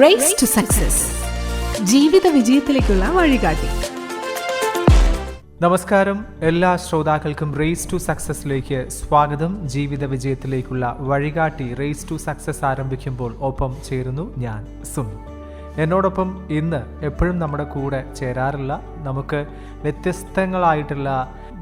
Raise to success, ജീവിത വിജയത്തിലേക്കുള്ള വഴികാട്ടി. നമസ്കാരം, എല്ലാ ശ്രോതാക്കൾക്കും റേസ് ടു സക്സസിലേക്ക് സ്വാഗതം. ജീവിത വിജയത്തിലേക്കുള്ള വഴികാട്ടി റേസ് ടു സക്സസ് ആരംഭിക്കുമ്പോൾ ഒപ്പം ചേരുന്നു ഞാൻ സുനി. എന്നോടൊപ്പം ഇന്ന് എപ്പോഴും നമ്മുടെ കൂടെ ചേരാറുള്ള, നമുക്ക് വ്യത്യസ്തങ്ങളായിട്ടുള്ള,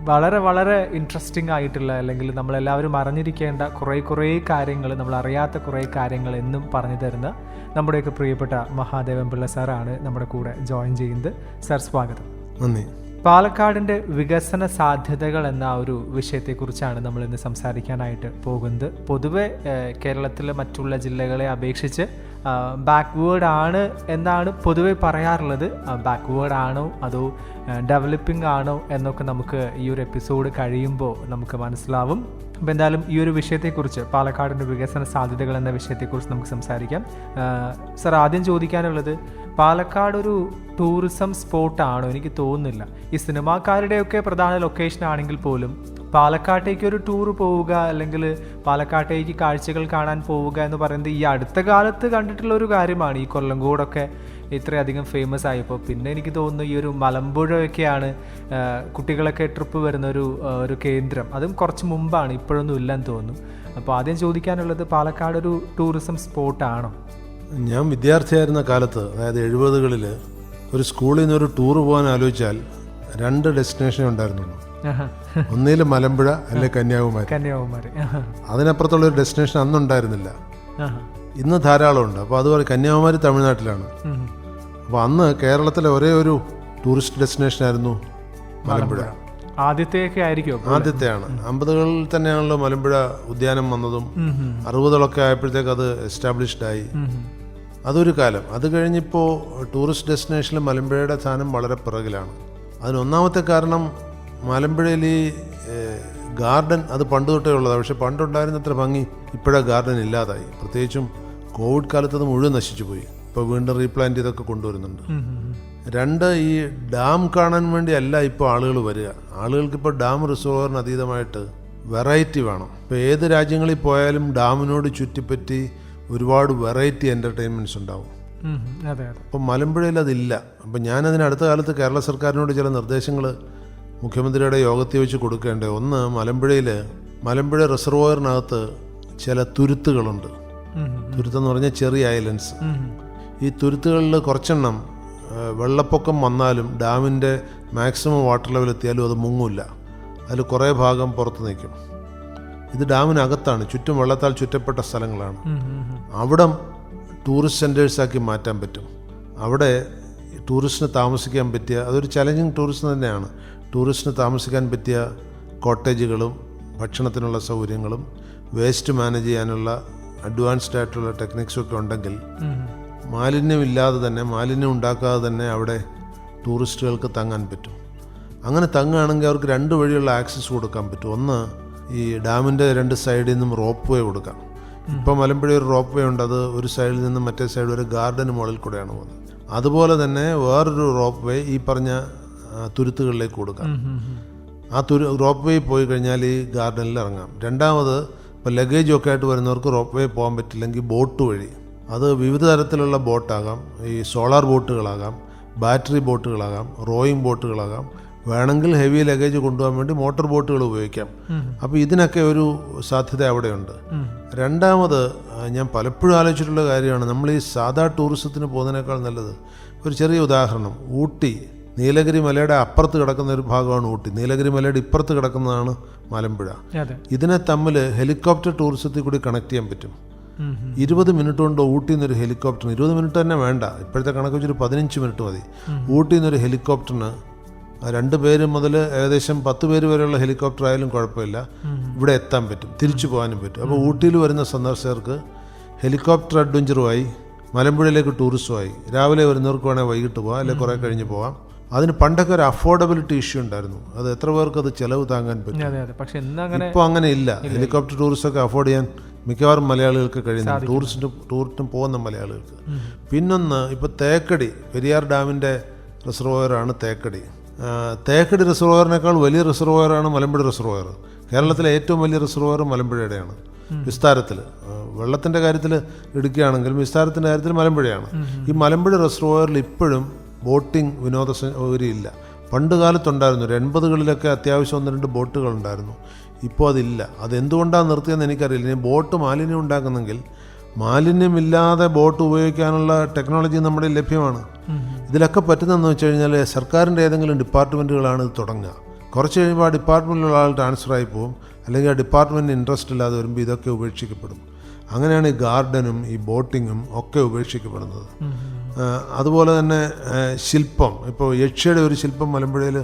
വളരെ ഇൻട്രസ്റ്റിംഗ് ആയിട്ടുള്ള, അല്ലെങ്കിൽ നമ്മളെല്ലാവരും അറിഞ്ഞിരിക്കേണ്ട കുറേ കാര്യങ്ങൾ, നമ്മൾ അറിയാത്ത കുറേ കാര്യങ്ങൾ എന്നും പറഞ്ഞു തരുന്ന നമ്മുടെയൊക്കെ പ്രിയപ്പെട്ട മഹാദേവൻ പിള്ള സാറാണ് നമ്മുടെ കൂടെ ജോയിൻ ചെയ്യുന്നത്. സാർ, സ്വാഗതം. നന്ദി. പാലക്കാടിൻ്റെ വികസന സാധ്യതകൾ എന്ന ഒരു വിഷയത്തെക്കുറിച്ചാണ് നമ്മൾ ഇന്ന് സംസാരിക്കാനായിട്ട് പോകുന്നത്. പൊതുവെ കേരളത്തിലെ മറ്റുള്ള ജില്ലകളെ അപേക്ഷിച്ച് ബാക്ക്വേർഡ് ആണ് എന്നാണ് പൊതുവെ പറയാറുള്ളത്. ബാക്ക്വേർഡ് ആണോ അതോ ഡെവലപ്പിംഗ് ആണോ എന്നൊക്കെ നമുക്ക് ഈ ഒരു എപ്പിസോഡ് കഴിയുമ്പോൾ നമുക്ക് മനസ്സിലാവും. അപ്പോൾ എന്തായാലും ഈ ഒരു വിഷയത്തെക്കുറിച്ച്, പാലക്കാടിൻ്റെ വികസന സാധ്യതകൾ എന്ന വിഷയത്തെക്കുറിച്ച് നമുക്ക് സംസാരിക്കാം. സർ, ആദ്യം ചോദിക്കാനുള്ളത്, പാലക്കാട് ഒരു ടൂറിസം സ്പോട്ടാണോ? എനിക്ക് തോന്നുന്നില്ല. ഈ സിനിമാക്കാരുടെയൊക്കെ പ്രധാന ലൊക്കേഷൻ ആണെങ്കിൽ പോലും പാലക്കാട്ടേക്ക് ഒരു ടൂർ പോവുക, അല്ലെങ്കിൽ പാലക്കാട്ടേക്ക് കാഴ്ചകൾ കാണാൻ പോവുക എന്ന് പറയുന്നത് ഈ അടുത്ത കാലത്ത് കണ്ടിട്ടുള്ള ഒരു കാര്യമാണ്. ഈ കൊല്ലംകോടൊക്കെ ഇത്രയധികം ഫേമസ് ആയപ്പോൾ പിന്നെ എനിക്ക് തോന്നുന്നു ഈ ഒരു മലമ്പുഴയൊക്കെയാണ് കുട്ടികളൊക്കെ ട്രിപ്പ് വരുന്ന ഒരു കേന്ദ്രം. അതും കുറച്ച് മുമ്പാണ്, ഇപ്പോഴൊന്നും ഇല്ലെന്ന് തോന്നുന്നു. അപ്പോൾ ആദ്യം ചോദിക്കാനുള്ളത്, പാലക്കാട് ഒരു ടൂറിസം സ്പോട്ടാണോ? ഞാൻ വിദ്യാർത്ഥിയായിരുന്ന കാലത്ത്, അതായത് 70കളിൽ, ഒരു സ്കൂളിൽ നിന്നൊരു ടൂർ പോകാൻ ആലോചിച്ചാൽ 2 ഡെസ്റ്റിനേഷൻ ഉണ്ടായിരുന്നുള്ളൂ. ഒന്നിൽ മലമ്പുഴ, അല്ലെ കന്യാകുമാരി. അതിനപ്പുറത്തുള്ള ഒരു ഡെസ്റ്റിനേഷൻ അന്നുണ്ടായിരുന്നില്ല. ഇന്ന് ധാരാളമുണ്ട്. അപ്പോൾ അതുപോലെ കന്യാകുമാരി തമിഴ്നാട്ടിലാണ്. അപ്പോൾ അന്ന് കേരളത്തിലെ ഒരേ ഒരു ടൂറിസ്റ്റ് ഡെസ്റ്റിനേഷൻ ആയിരുന്നു മലമ്പുഴ. ആദ്യത്തെയാണ്. 50കളിൽ തന്നെയാണല്ലോ മലമ്പുഴ ഉദ്യാനം വന്നതും. 60കളൊക്കെ ആയപ്പോഴത്തേക്ക് അത് എസ്റ്റാബ്ലിഷ്ഡ് ആയി. അതൊരു കാലം. അത് കഴിഞ്ഞിപ്പോൾ ടൂറിസ്റ്റ് ഡെസ്റ്റിനേഷനിൽ മലമ്പുഴയുടെ സ്ഥാനം വളരെ പിറകിലാണ്. അതിനൊന്നാമത്തെ കാരണം, മലമ്പുഴയിൽ ഈ ഗാർഡൻ അത് പണ്ട് തൊട്ടേ ഉള്ളതാണ്. പക്ഷെ പണ്ടുണ്ടായിരുന്നത്ര ഭംഗി ഇപ്പോഴാ ഗാർഡൻ ഇല്ലാതായി. പ്രത്യേകിച്ചും കോവിഡ് കാലത്ത് അത് മുഴുവൻ നശിച്ചു പോയി. ഇപ്പോൾ വീണ്ടും റീപ്ലാന്റ് ചെയ്തൊക്കെ കൊണ്ടുവരുന്നുണ്ട്. 2, ഈ ഡാം കാണാൻ വേണ്ടി അല്ല ഇപ്പോൾ ആളുകൾ വരിക. ആളുകൾക്കിപ്പോൾ ഡാം റിസർവറിന് അതീതമായിട്ട് വെറൈറ്റി വേണം. ഇപ്പോൾ ഏത് രാജ്യങ്ങളിൽ പോയാലും ഡാമിനോട് ചുറ്റിപ്പറ്റി ഒരുപാട് വെറൈറ്റി എൻ്റർടൈൻമെൻറ്റ്സ് ഉണ്ടാവും. അപ്പം മലമ്പുഴയിൽ അതില്ല. അപ്പം ഞാനതിന് അടുത്ത കാലത്ത് കേരള സർക്കാരിനോട് ചില നിർദ്ദേശങ്ങൾ മുഖ്യമന്ത്രിയുടെ യോഗത്തിൽ വെച്ച് കൊടുക്കേണ്ടത്. ഒന്ന്, മലമ്പുഴ റിസർവോയറിനകത്ത് ചില തുരുത്തുകളുണ്ട്. തുരുത്തെന്ന് പറഞ്ഞാൽ ചെറിയ ഐലൻഡ്സ്. ഈ തുരുത്തുകളിൽ കുറച്ചെണ്ണം വെള്ളപ്പൊക്കം വന്നാലും ഡാമിൻ്റെ മാക്സിമം വാട്ടർ ലെവൽ എത്തിയാലും അത് മുങ്ങില്ല. അതിൽ കുറേ ഭാഗം പുറത്ത് നിൽക്കും. ഇത് ഡാമിനകത്താണ്, ചുറ്റും വെള്ളത്താൽ ചുറ്റപ്പെട്ട സ്ഥലങ്ങളാണ്. അവിടെ ടൂറിസ്റ്റ് സെൻറ്റേഴ്സാക്കി മാറ്റാൻ പറ്റും. അവിടെ ടൂറിസ്റ്റിന് താമസിക്കാൻ പറ്റിയ, അതൊരു ചലഞ്ചിങ് ടൂറിസം തന്നെയാണ്, ടൂറിസ്റ്റിന് താമസിക്കാൻ പറ്റിയ കോട്ടേജുകളും ഭക്ഷണത്തിനുള്ള സൗകര്യങ്ങളും വേസ്റ്റ് മാനേജ് ചെയ്യാനുള്ള അഡ്വാൻസ്ഡ് ആയിട്ടുള്ള ടെക്നിക്സും ഒക്കെ ഉണ്ടെങ്കിൽ മാലിന്യമില്ലാതെ തന്നെ, മാലിന്യം ഉണ്ടാക്കാതെ തന്നെ അവിടെ ടൂറിസ്റ്റുകൾക്ക് തങ്ങാൻ പറ്റും. അങ്ങനെ തങ്ങുകയാണെങ്കിൽ അവർക്ക് 2 വഴിയുള്ള ആക്സസ് കൊടുക്കാൻ പറ്റും. ഒന്ന്, ഈ ഡാമിൻ്റെ 2 സൈഡിൽ നിന്നും റോപ്പ് വേ കൊടുക്കാം. ഇപ്പോൾ മലമ്പുഴ ഒരു റോപ്പ് വേ ഉണ്ട്. അത് ഒരു സൈഡിൽ നിന്നും മറ്റേ സൈഡ് വരെ ഗാർഡന് മുകളിൽ കൂടെയാണ് പോകുന്നത്. അതുപോലെ തന്നെ വേറൊരു റോപ്പ് വേ ഈ പറഞ്ഞ തുരുത്തുകളിലേക്ക് കൊടുക്കാം. ആ റോപ്പ് വേ പോയി കഴിഞ്ഞാൽ ഈ ഗാർഡനിൽ ഇറങ്ങാം. രണ്ടാമത്, ഇപ്പോൾ ലഗേജൊക്കെ ആയിട്ട് വരുന്നവർക്ക് റോപ്പ് വേ പോകാൻ പറ്റില്ലെങ്കിൽ ബോട്ട് വഴി, അത് വിവിധ തരത്തിലുള്ള ബോട്ടാകാം, ഈ സോളാർ ബോട്ടുകളാകാം, ബാറ്ററി ബോട്ടുകളാകാം, റോയിങ് ബോട്ടുകളാകാം, വേണമെങ്കിൽ ഹെവി ലഗേജ് കൊണ്ടുപോകാൻ വേണ്ടി മോട്ടോർ ബോട്ടുകൾ ഉപയോഗിക്കാം. അപ്പോൾ ഇതിനൊക്കെ ഒരു സാധ്യത അവിടെയുണ്ട്. രണ്ടാമത്, ഞാൻ പലപ്പോഴും ആലോചിച്ചിട്ടുള്ള കാര്യമാണ്, നമ്മൾ ഈ സാധാ ടൂറിസത്തിന് പോകുന്നതിനേക്കാൾ നല്ലത്, ഒരു ചെറിയ ഉദാഹരണം, ഊട്ടി, നീലഗിരി മലയുടെ അപ്പുറത്ത് കിടക്കുന്ന ഒരു ഭാഗമാണ് ഊട്ടി. നീലഗിരി മലയുടെ ഇപ്പുറത്ത് കിടക്കുന്നതാണ് മലമ്പുഴ. ഇതിനെ തമ്മിൽ ഹെലികോപ്റ്റർ ടൂറിസത്തിൽ കൂടി കണക്ട് ചെയ്യാൻ പറ്റും. 20 മിനിറ്റ് കൊണ്ട് ഊട്ടിയിൽ നിന്നൊരു ഹെലികോപ്റ്ററിന്, 20 മിനിറ്റ് തന്നെ വേണ്ട, ഇപ്പോഴത്തെ കണക്ക് വെച്ചൊരു 15 മിനിറ്റ് മതി. ഊട്ടിയിൽ നിന്നൊരു ഹെലികോപ്റ്ററിന് 2 പേര് മുതൽ ഏകദേശം 10 പേര് വരെയുള്ള ഹെലികോപ്റ്റർ ആയാലും കുഴപ്പമില്ല, ഇവിടെ എത്താൻ പറ്റും, തിരിച്ചു പോകാനും പറ്റും. അപ്പോൾ ഊട്ടിയിൽ വരുന്ന സന്ദർശകർക്ക് ഹെലികോപ്റ്റർ അഡ്വഞ്ചറുമായി മലമ്പുഴയിലേക്ക് ടൂറിസവുമായി. രാവിലെ വരുന്നവർക്ക് വേണമെങ്കിൽ വൈകിട്ട് പോകാം, അല്ലെങ്കിൽ കുറേ കഴിഞ്ഞ് പോകാം. അതിന് പണ്ടൊക്കെ ഒരു അഫോർഡബിലിറ്റി ഇഷ്യൂ ഉണ്ടായിരുന്നു. അത് എത്ര പേർക്ക് അത് ചിലവ് താങ്ങാൻ പറ്റും. ഇപ്പോൾ അങ്ങനെ ഇല്ല. ഹെലികോപ്റ്റർ ടൂറിസമൊക്കെ അഫോർഡ് ചെയ്യാൻ മിക്കവാറും മലയാളികൾക്ക് കഴിയുന്നു, ടൂറിസ്റ്റും പോകുന്ന മലയാളികൾക്ക്. പിന്നൊന്ന്, ഇപ്പോൾ തേക്കടി, പെരിയാർ ഡാമിൻ്റെ റിസർവോയറാണ് തേക്കടി. റിസർവോയറിനേക്കാൾ വലിയ റിസർവോയറാണ് മലമ്പുഴ റിസർവോയർ. കേരളത്തിലെ ഏറ്റവും വലിയ റിസർവോയർ മലമ്പുഴയുടെയാണ്. വിസ്താരത്തിൽ. വെള്ളത്തിൻ്റെ കാര്യത്തിൽ എടുക്കുകയാണെങ്കിലും വിസ്താരത്തിൻ്റെ കാര്യത്തിൽ മലമ്പുഴയാണ്. ഈ മലമ്പുഴ റിസർവോയറിൽ ഇപ്പോഴും ബോട്ടിംഗ് വിനോദ സൗകര്യം ഇല്ല. പണ്ട് കാലത്തുണ്ടായിരുന്നു, ഒരു 80കളിലൊക്കെ അത്യാവശ്യം 1-2 ബോട്ടുകൾ ഉണ്ടായിരുന്നു. ഇപ്പോൾ അതില്ല. അതെന്തുകൊണ്ടാണ് നിർത്തിയെന്ന് എനിക്കറിയില്ല. ഇനി ബോട്ട് മാലിന്യം ഉണ്ടാക്കുന്നെങ്കിൽ മാലിന്യമില്ലാതെ ബോട്ട് ഉപയോഗിക്കാനുള്ള ടെക്നോളജി നമ്മുടെ ലഭ്യമാണ്. ഇതിലൊക്കെ പറ്റുന്നതെന്ന് വെച്ച് കഴിഞ്ഞാൽ സർക്കാരിൻ്റെ ഏതെങ്കിലും ഡിപ്പാർട്ട്മെൻറ്റുകളാണ് ഇത് തുടങ്ങുക. കുറച്ച് കഴിയുമ്പോൾ ആ ഡിപ്പാർട്ട്മെൻറ്റിലുള്ള ആൾ ട്രാൻസ്ഫറായി പോകും, അല്ലെങ്കിൽ ആ ഡിപ്പാർട്ട്മെൻറ്റിന് ഇൻട്രസ്റ്റ് ഇല്ലാതെ വരുമ്പോൾ ഇതൊക്കെ ഉപേക്ഷിക്കപ്പെടും. അങ്ങനെയാണ് ഈ ഗാർഡനും ഈ ബോട്ടിങ്ങും ഒക്കെ ഉപേക്ഷിക്കപ്പെടുന്നത്. അതുപോലെ തന്നെ ശില്പം, ഇപ്പോൾ യക്ഷിയുടെ ഒരു ശില്പം മലമ്പുഴയിൽ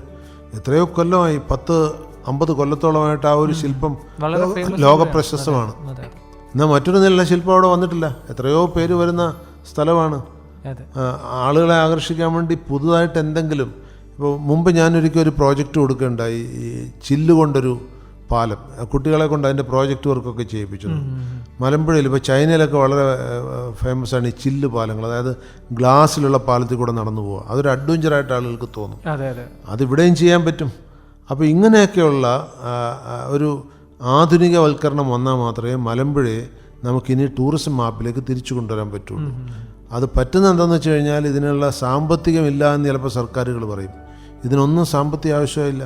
എത്രയോ കൊല്ലമായി, 10-50 കൊല്ലത്തോളമായിട്ട് ആ ഒരു ശില്പം ലോകപ്രശസ്തമാണ്. എന്നാൽ മറ്റൊരു നില ശില്പം അവിടെ വന്നിട്ടില്ല. എത്രയോ പേര് വരുന്ന സ്ഥലമാണ്. ആളുകളെ ആകർഷിക്കാൻ വേണ്ടി പുതുതായിട്ട് എന്തെങ്കിലും, ഇപ്പോൾ മുമ്പ് ഞാനൊരിക്കൽ ഒരു പ്രോജക്റ്റ് കൊടുക്കുകയുണ്ടായി, ഈ ചില്ല് കൊണ്ടൊരു പാലം, കുട്ടികളെ കൊണ്ട് അതിൻ്റെ പ്രോജക്റ്റ് വർക്കൊക്കെ ചെയ്യിപ്പിച്ചു. മലമ്പുഴയിൽ ഇപ്പോൾ ചൈനയിലൊക്കെ വളരെ ഫേമസ് ആണ് ഈ ചില്ല് പാലങ്ങൾ, അതായത് ഗ്ലാസ്സിലുള്ള പാലത്തിൽ കൂടെ നടന്നു പോവുക. അതൊരു അഡ്വഞ്ചറായിട്ട് ആളുകൾക്ക് തോന്നും. അതിവിടെയും ചെയ്യാൻ പറ്റും. അപ്പോൾ ഇങ്ങനെയൊക്കെയുള്ള ഒരു ആധുനികവൽക്കരണം വന്നാൽ മാത്രമേ മലമ്പുഴയെ നമുക്കിനി ടൂറിസം മാപ്പിലേക്ക് തിരിച്ചു കൊണ്ടുവരാൻ പറ്റുള്ളൂ. അത് പറ്റുന്ന എന്താണെന്ന് വെച്ച് കഴിഞ്ഞാൽ ഇതിനുള്ള സാമ്പത്തികമില്ല എന്ന് ചിലപ്പോൾ സർക്കാരുകൾ പറയും. ഇതിനൊന്നും സാമ്പത്തിക ആവശ്യമില്ല.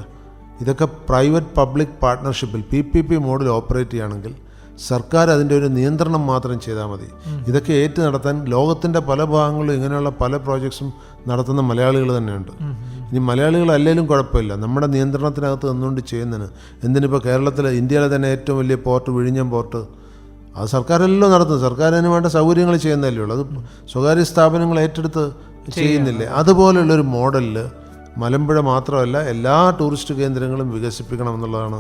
ഇതൊക്കെ പ്രൈവറ്റ് പബ്ലിക് പാർട്ട്ണർഷിപ്പിൽ PPP മോഡിൽ ഓപ്പറേറ്റ് ചെയ്യുകയാണെങ്കിൽ സർക്കാർ അതിൻ്റെ ഒരു നിയന്ത്രണം മാത്രം ചെയ്താൽ മതി. ഇതൊക്കെ ഏറ്റു നടത്താൻ ലോകത്തിൻ്റെ പല ഭാഗങ്ങളിലും ഇങ്ങനെയുള്ള പല പ്രോജക്ട്സും നടത്തുന്ന മലയാളികൾ തന്നെയുണ്ട്. ഇനി മലയാളികൾ അല്ലെങ്കിലും കുഴപ്പമില്ല, നമ്മുടെ നിയന്ത്രണത്തിനകത്ത് നിന്നുകൊണ്ട് ചെയ്യുന്നതിന്. എന്തിനിപ്പോൾ കേരളത്തിൽ, ഇന്ത്യയിലെ തന്നെ ഏറ്റവും വലിയ പോർട്ട് വിഴിഞ്ഞം പോർട്ട്, അത് സർക്കാരെല്ലാം നടത്തും. സർക്കാർ അതിന് വേണ്ട സൗകര്യങ്ങൾ ചെയ്യുന്നതല്ലേ ഉള്ളൂ. അത് സ്വകാര്യ സ്ഥാപനങ്ങൾ ഏറ്റെടുത്ത് ചെയ്യുന്നില്ലേ? അതുപോലുള്ളൊരു മോഡലിൽ മലമ്പുഴ മാത്രമല്ല എല്ലാ ടൂറിസ്റ്റ് കേന്ദ്രങ്ങളും വികസിപ്പിക്കണം എന്നുള്ളതാണ്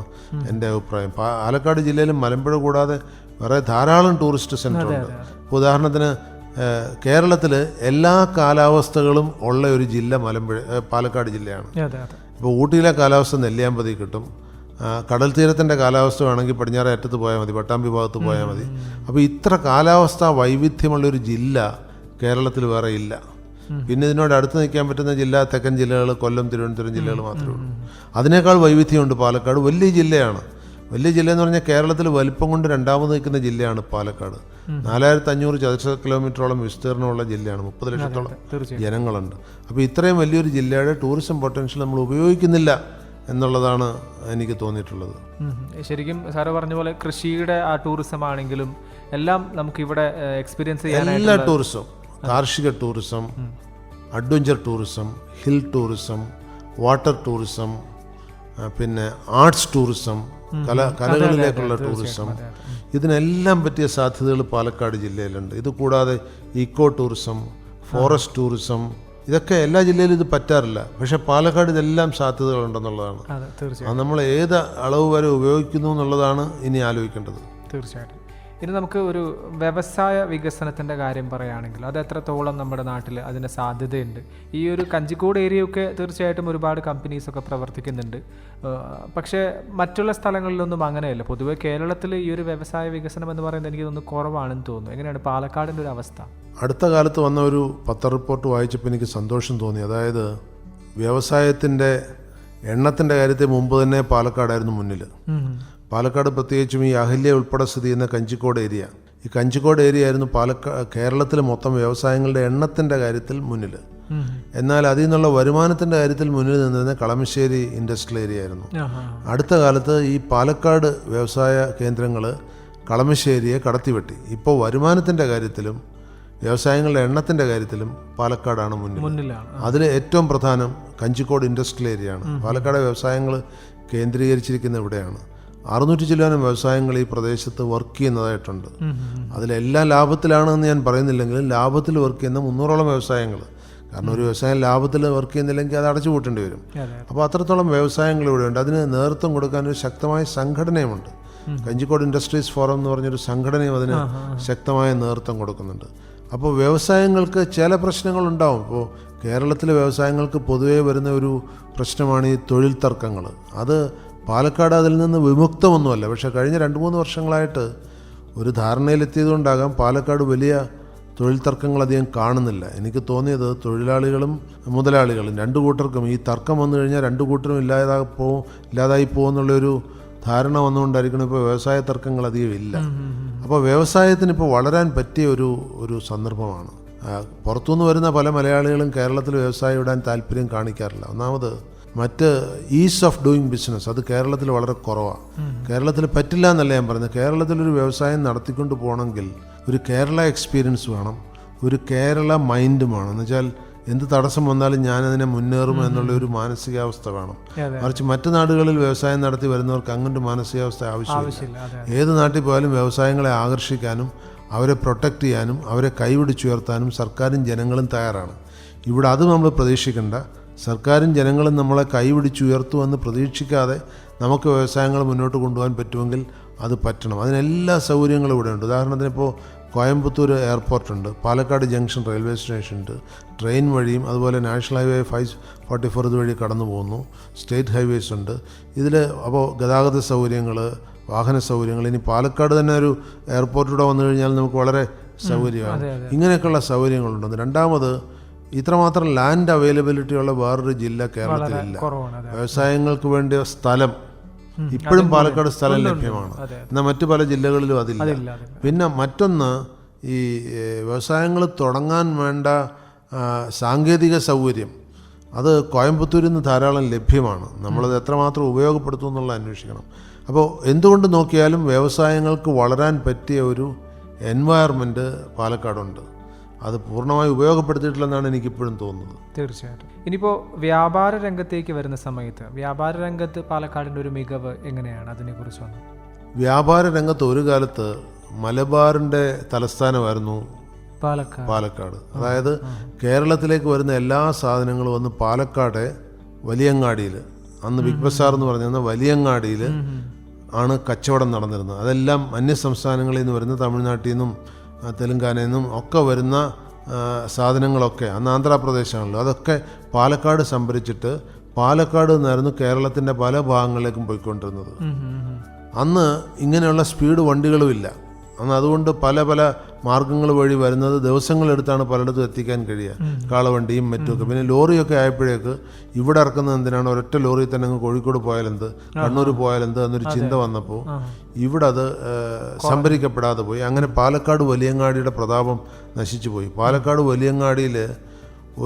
എൻ്റെ അഭിപ്രായം. പാലക്കാട് ജില്ലയിലും മലമ്പുഴ കൂടാതെ വേറെ ധാരാളം ടൂറിസ്റ്റ് സെൻ്ററുണ്ട്. ഉദാഹരണത്തിന് കേരളത്തിൽ എല്ലാ കാലാവസ്ഥകളും ഉള്ള ഒരു ജില്ല പാലക്കാട് ജില്ലയാണ്. ഇപ്പോൾ ഊട്ടിയിലെ കാലാവസ്ഥ നെല്ലിയാമ്പതി കിട്ടും. കടൽ തീരത്തിൻ്റെ കാലാവസ്ഥ വേണമെങ്കിൽ പടിഞ്ഞാറേ അറ്റത്ത് പോയാൽ മതി, പട്ടാമ്പി ഭാഗത്ത് പോയാൽ മതി. അപ്പോൾ ഇത്ര കാലാവസ്ഥാ വൈവിധ്യമുള്ളൊരു ജില്ല കേരളത്തിൽ വേറെ ഇല്ല. പിന്നെ ഇതിനോട് അടുത്ത് നിൽക്കാൻ പറ്റുന്ന ജില്ല തെക്കൻ ജില്ലകൾ, കൊല്ലം, തിരുവനന്തപുരം ജില്ലകൾ മാത്രമേ ഉള്ളൂ. അതിനേക്കാൾ വൈവിധ്യമുണ്ട് പാലക്കാട്. വലിയ ജില്ലയാണ്. വലിയ ജില്ല എന്ന് പറഞ്ഞാൽ കേരളത്തിൽ വലിപ്പം കൊണ്ട് 2ാമത് നിൽക്കുന്ന ജില്ലയാണ് പാലക്കാട്. 4500 ചതുരശ്ര കിലോമീറ്ററോളം വിസ്തീർണമുള്ള ജില്ലയാണ്. 30 ലക്ഷത്തോളം ജനങ്ങളുണ്ട്. അപ്പോൾ ഇത്രയും വലിയൊരു ജില്ലയുടെ ടൂറിസം പൊട്ടൻഷ്യൽ നമ്മൾ ഉപയോഗിക്കുന്നില്ല എന്നുള്ളതാണ് എനിക്ക് തോന്നിയിട്ടുള്ളത്. ശരിക്കും സാറ് പറഞ്ഞ പോലെ കൃഷിയുടെ ആ ടൂറിസം ആണെങ്കിലും എല്ലാം നമുക്കിവിടെ എക്സ്പീരിയൻസ് ചെയ്യാൻ എല്ലാ ടൂറിസം, കാർഷിക tourism, adventure tourism, hill tourism, water tourism, പിന്നെ ആർട്സ് ടൂറിസം, കലകളിലേക്കുള്ള ടൂറിസം, ഇതിനെല്ലാം പറ്റിയ സാധ്യതകൾ പാലക്കാട് ജില്ലയിലുണ്ട്. ഇത് കൂടാതെ ഈക്കോ ടൂറിസം, ഫോറസ്റ്റ് ടൂറിസം, ഇതൊക്കെ എല്ലാ ജില്ലയിലും ഇത് പറ്റാറില്ല. പക്ഷേ പാലക്കാട് ഇതെല്ലാം സാധ്യതകളുണ്ടെന്നുള്ളതാണ്. അത് നമ്മൾ ഏത് അളവ് വരെ ഉപയോഗിക്കുന്നു എന്നുള്ളതാണ് ഇനി ആലോചിക്കേണ്ടത്. തീർച്ചയായിട്ടും. ഇനി നമുക്ക് ഒരു വ്യവസായ വികസനത്തിൻ്റെ കാര്യം പറയുകയാണെങ്കിൽ അത് എത്രത്തോളം നമ്മുടെ നാട്ടിൽ അതിന് സാധ്യതയുണ്ട്? ഈ ഒരു കഞ്ചിക്കോട് ഏരിയയൊക്കെ തീർച്ചയായിട്ടും ഒരുപാട് കമ്പനീസൊക്കെ പ്രവർത്തിക്കുന്നുണ്ട്. പക്ഷേ മറ്റുള്ള സ്ഥലങ്ങളിലൊന്നും അങ്ങനെയല്ല. പൊതുവെ കേരളത്തിൽ ഈ ഒരു വ്യവസായ വികസനം എന്ന് പറയുന്നത് എനിക്ക് തോന്നുന്നു കുറവാണെന്ന് തോന്നുന്നു. എങ്ങനെയാണ് പാലക്കാടിൻ്റെ ഒരു അവസ്ഥ? അടുത്ത കാലത്ത് വന്ന ഒരു പത്ര റിപ്പോർട്ട് വായിച്ചപ്പോൾ എനിക്ക് സന്തോഷം തോന്നി. അതായത് വ്യവസായത്തിൻ്റെ എണ്ണത്തിൻ്റെ കാര്യത്തിൽ മുമ്പ് തന്നെ പാലക്കാടായിരുന്നു മുന്നിൽ. പാലക്കാട് പ്രത്യേകിച്ചും ഈ അഹല്യ ഉൾപ്പെടെ സ്ഥിതി ചെയ്യുന്ന കഞ്ചിക്കോട് ഏരിയ, ഈ കഞ്ചിക്കോട് ഏരിയ ആയിരുന്നു കേരളത്തിൽ മൊത്തം വ്യവസായങ്ങളുടെ എണ്ണത്തിൻ്റെ കാര്യത്തിൽ മുന്നിൽ. എന്നാൽ അതിൽ നിന്നുള്ള വരുമാനത്തിൻ്റെ കാര്യത്തിൽ മുന്നിൽ നിന്നിരുന്ന കളമശ്ശേരി ഇൻഡസ്ട്രിയൽ ഏരിയ ആയിരുന്നു. അടുത്ത കാലത്ത് ഈ പാലക്കാട് വ്യവസായ കേന്ദ്രങ്ങൾ കളമശ്ശേരിയെ കടത്തിവെട്ടി. ഇപ്പോൾ വരുമാനത്തിൻ്റെ കാര്യത്തിലും വ്യവസായങ്ങളുടെ എണ്ണത്തിൻ്റെ കാര്യത്തിലും പാലക്കാടാണ് മുന്നിലാണ്. അതിൽ ഏറ്റവും പ്രധാനം കഞ്ചിക്കോട് ഇൻഡസ്ട്രിയൽ ഏരിയയാണ്. പാലക്കാട് വ്യവസായങ്ങൾ കേന്ദ്രീകരിച്ചിരിക്കുന്ന ഇവിടെയാണ്. 600 ചില്ലാനം വ്യവസായങ്ങൾ ഈ പ്രദേശത്ത് വർക്ക് ചെയ്യുന്നതായിട്ടുണ്ട്. അതിലെല്ലാം ലാഭത്തിലാണെന്ന് ഞാൻ പറയുന്നില്ലെങ്കിലും ലാഭത്തിൽ വർക്ക് ചെയ്യുന്ന 300ഓളം വ്യവസായങ്ങൾ. കാരണം ഒരു വ്യവസായം ലാഭത്തിൽ വർക്ക് ചെയ്യുന്നില്ലെങ്കിൽ അത് അടച്ചു പൂട്ടേണ്ടി വരും. അപ്പോൾ അത്രത്തോളം വ്യവസായങ്ങൾ ഇവിടെയുണ്ട്. അതിന് നേതൃത്വം കൊടുക്കാൻ ഒരു ശക്തമായ സംഘടനയുമുണ്ട്. കഞ്ചിക്കോട് ഇൻഡസ്ട്രീസ് ഫോറം എന്ന് പറഞ്ഞൊരു സംഘടനയും അതിന് ശക്തമായ നേതൃത്വം കൊടുക്കുന്നുണ്ട്. അപ്പോൾ വ്യവസായങ്ങൾക്ക് ചില പ്രശ്നങ്ങളുണ്ടാവും. ഇപ്പോൾ കേരളത്തിലെ വ്യവസായങ്ങൾക്ക് പൊതുവേ വരുന്ന ഒരു പ്രശ്നമാണ് ഈ തൊഴിൽ തർക്കങ്ങൾ. അത് പാലക്കാട് അതിൽ നിന്ന് വിമുക്തമൊന്നുമല്ല. പക്ഷേ കഴിഞ്ഞ 2-3 വർഷങ്ങളായിട്ട് ഒരു ധാരണയിലെത്തിയതുകൊണ്ടാകാം പാലക്കാട് വലിയ തൊഴിൽ തർക്കങ്ങൾ അധികം കാണുന്നില്ല. എനിക്ക് തോന്നിയത് തൊഴിലാളികളും മുതലാളികളും 2 കൂട്ടർക്കും ഈ തർക്കം വന്നു കഴിഞ്ഞാൽ 2 കൂട്ടരും ഇല്ലാതായി പോകുമെന്നുള്ളൊരു ധാരണ വന്നുകൊണ്ടായിരിക്കണം ഇപ്പോൾ വ്യവസായ തർക്കങ്ങൾ അധികം ഇല്ല. അപ്പോൾ വ്യവസായത്തിന് ഇപ്പോൾ വളരാൻ പറ്റിയ ഒരു സന്ദർഭമാണ്. പുറത്തുനിന്ന് വരുന്ന പല മലയാളികളും കേരളത്തിൽ വ്യവസായം ഇടാൻ താല്പര്യം കാണിക്കാറില്ല. ഒന്നാമത് മറ്റ് ഈസ് ഓഫ് ഡൂയിങ് ബിസിനസ് അത് കേരളത്തിൽ വളരെ കുറവാണ്. കേരളത്തിൽ പറ്റില്ല എന്നല്ല ഞാൻ പറഞ്ഞത്. കേരളത്തിലൊരു വ്യവസായം നടത്തിക്കൊണ്ട് പോകണമെങ്കിൽ ഒരു കേരള എക്സ്പീരിയൻസ് വേണം, ഒരു കേരള മൈൻഡും വേണം. എന്ന് വെച്ചാൽ എന്ത് തടസ്സം വന്നാലും ഞാനതിനെ മുന്നേറും എന്നുള്ള ഒരു മാനസികാവസ്ഥ വേണം. മറിച്ച് മറ്റു നാടുകളിൽ വ്യവസായം നടത്തി വരുന്നവർക്ക് അങ്ങനൊരു മാനസികാവസ്ഥ ആവശ്യമില്ല. ഏത് നാട്ടിൽ പോയാലും വ്യവസായങ്ങളെ ആകർഷിക്കാനും അവരെ പ്രൊട്ടക്റ്റ് ചെയ്യാനും അവരെ കൈപിടിച്ചുയർത്താനും സർക്കാരും ജനങ്ങളും തയ്യാറാണ്. ഇവിടെ അത് നമ്മൾ പ്രതീക്ഷിക്കേണ്ട. സർക്കാരും ജനങ്ങളും നമ്മളെ കൈപിടിച്ചുയർത്തുമെന്ന് പ്രതീക്ഷിക്കാതെ നമുക്ക് വ്യവസായങ്ങൾ മുന്നോട്ട് കൊണ്ടുപോകാൻ പറ്റുമെങ്കിൽ അത് പറ്റണം. അതിനെല്ലാ സൗകര്യങ്ങളും ഇവിടെ ഉണ്ട്. ഉദാഹരണത്തിന് ഇപ്പോൾ കോയമ്പത്തൂർ എയർപോർട്ടുണ്ട്, പാലക്കാട് ജംഗ്ഷൻ റെയിൽവേ സ്റ്റേഷൻ ഉണ്ട്, ട്രെയിൻ വഴിയും അതുപോലെ നാഷണൽ ഹൈവേ 544 ഇതുവഴി കടന്നു പോകുന്നു, സ്റ്റേറ്റ് ഹൈവേസ് ഉണ്ട്. ഇതിൽ അപ്പോൾ ഗതാഗത സൗകര്യങ്ങൾ, വാഹന സൗകര്യങ്ങൾ, ഇനി പാലക്കാട് തന്നെ ഒരു എയർപോർട്ടിലൂടെ വന്നു കഴിഞ്ഞാൽ നമുക്ക് വളരെ സൗകര്യമാണ്. ഇങ്ങനെയൊക്കെയുള്ള സൗകര്യങ്ങളുണ്ട്. രണ്ടാമത് ഇത്രമാത്രം ലാൻഡ് അവൈലബിലിറ്റി ഉള്ള വേറൊരു ജില്ല കേരളത്തിലില്ല. വ്യവസായങ്ങൾക്ക് വേണ്ടിയ സ്ഥലം ഇപ്പോഴും പാലക്കാട് സ്ഥലം ലഭ്യമാണ്. എന്നാൽ മറ്റു പല ജില്ലകളിലും അതില്ല. പിന്നെ മറ്റൊന്ന്, ഈ വ്യവസായങ്ങൾ തുടങ്ങാൻ വേണ്ട സാങ്കേതിക സൗകര്യം അത് കോയമ്പത്തൂരിൽ നിന്ന് ധാരാളം ലഭ്യമാണ്. നമ്മളത് എത്രമാത്രം ഉപയോഗപ്പെടുത്തും എന്നുള്ളത് അന്വേഷിക്കണം. അപ്പോൾ എന്തുകൊണ്ട് നോക്കിയാലും വ്യവസായങ്ങൾക്ക് വളരാൻ പറ്റിയ ഒരു എൻവയറമെൻറ്റ് പാലക്കാടുണ്ട്. അത് പൂർണ്ണമായി ഉപയോഗപ്പെടുത്തിയിട്ടില്ലെന്നാണ് എനിക്കിപ്പോഴും തോന്നുന്നത്. തീർച്ചയായിട്ടും. ഇനിയിപ്പോൾ വ്യാപാര രംഗത്തേക്ക് വരുന്ന സമയത്ത് വ്യാപാര രംഗത്ത് പാലക്കാടിൻ്റെ ഒരു മികവ് എങ്ങനെയാണ്, അതിനെക്കുറിച്ചാണ്? വ്യാപാര രംഗത്ത് ഒരു കാലത്ത് മലബാറിൻ്റെ തലസ്ഥാനമായിരുന്നു പാലക്കാട്. അതായത് കേരളത്തിലേക്ക് വരുന്ന എല്ലാ സാധനങ്ങളും വന്ന് പാലക്കാട് വലിയങ്ങാടിയിൽ, അന്ന് ബിഗ് ബസാർ എന്ന് പറഞ്ഞിരുന്ന വലിയങ്ങാടിയിൽ ആണ് കച്ചവടം നടന്നിരുന്നത്. അതെല്ലാം അന്യ സംസ്ഥാനങ്ങളിൽ നിന്ന് വരുന്ന, തമിഴ്നാട്ടിൽ നിന്നും തെലുങ്കാനയിൽ നിന്നും ഒക്കെ വരുന്ന സാധനങ്ങളൊക്കെ, അന്ന് ആന്ധ്രാപ്രദേശാണല്ലോ, അതൊക്കെ പാലക്കാട് സംഭരിച്ചിട്ട് പാലക്കാട് നിന്നായിരുന്നു കേരളത്തിൻ്റെ പല ഭാഗങ്ങളിലേക്കും പോയിക്കൊണ്ടിരുന്നത്. അന്ന് ഇങ്ങനെയുള്ള സ്പീഡ് വണ്ടികളുമില്ല. അന്ന് അതുകൊണ്ട് പല പല മാർഗങ്ങൾ വഴി വരുന്നത് ദിവസങ്ങളെടുത്താണ് പലയിടത്തും എത്തിക്കാൻ കഴിയുക, കാളവണ്ടിയും മറ്റുമൊക്കെ. പിന്നെ ലോറിയൊക്കെ ആയപ്പോഴേക്ക് ഇവിടെ ഇറക്കുന്നത് എന്തിനാണ്, ഒരൊറ്റ ലോറിയിൽ തന്നെ അങ്ങ് കോഴിക്കോട് പോയാലെന്ത്, കണ്ണൂർ പോയാലെന്ത് എന്നൊരു ചിന്ത വന്നപ്പോൾ ഇവിടെ അത് സംഭരിക്കപ്പെടാതെ പോയി. അങ്ങനെ പാലക്കാട് വലിയങ്ങാടിയുടെ പ്രതാപം നശിച്ചു പോയി. പാലക്കാട് വലിയങ്ങാടിയിൽ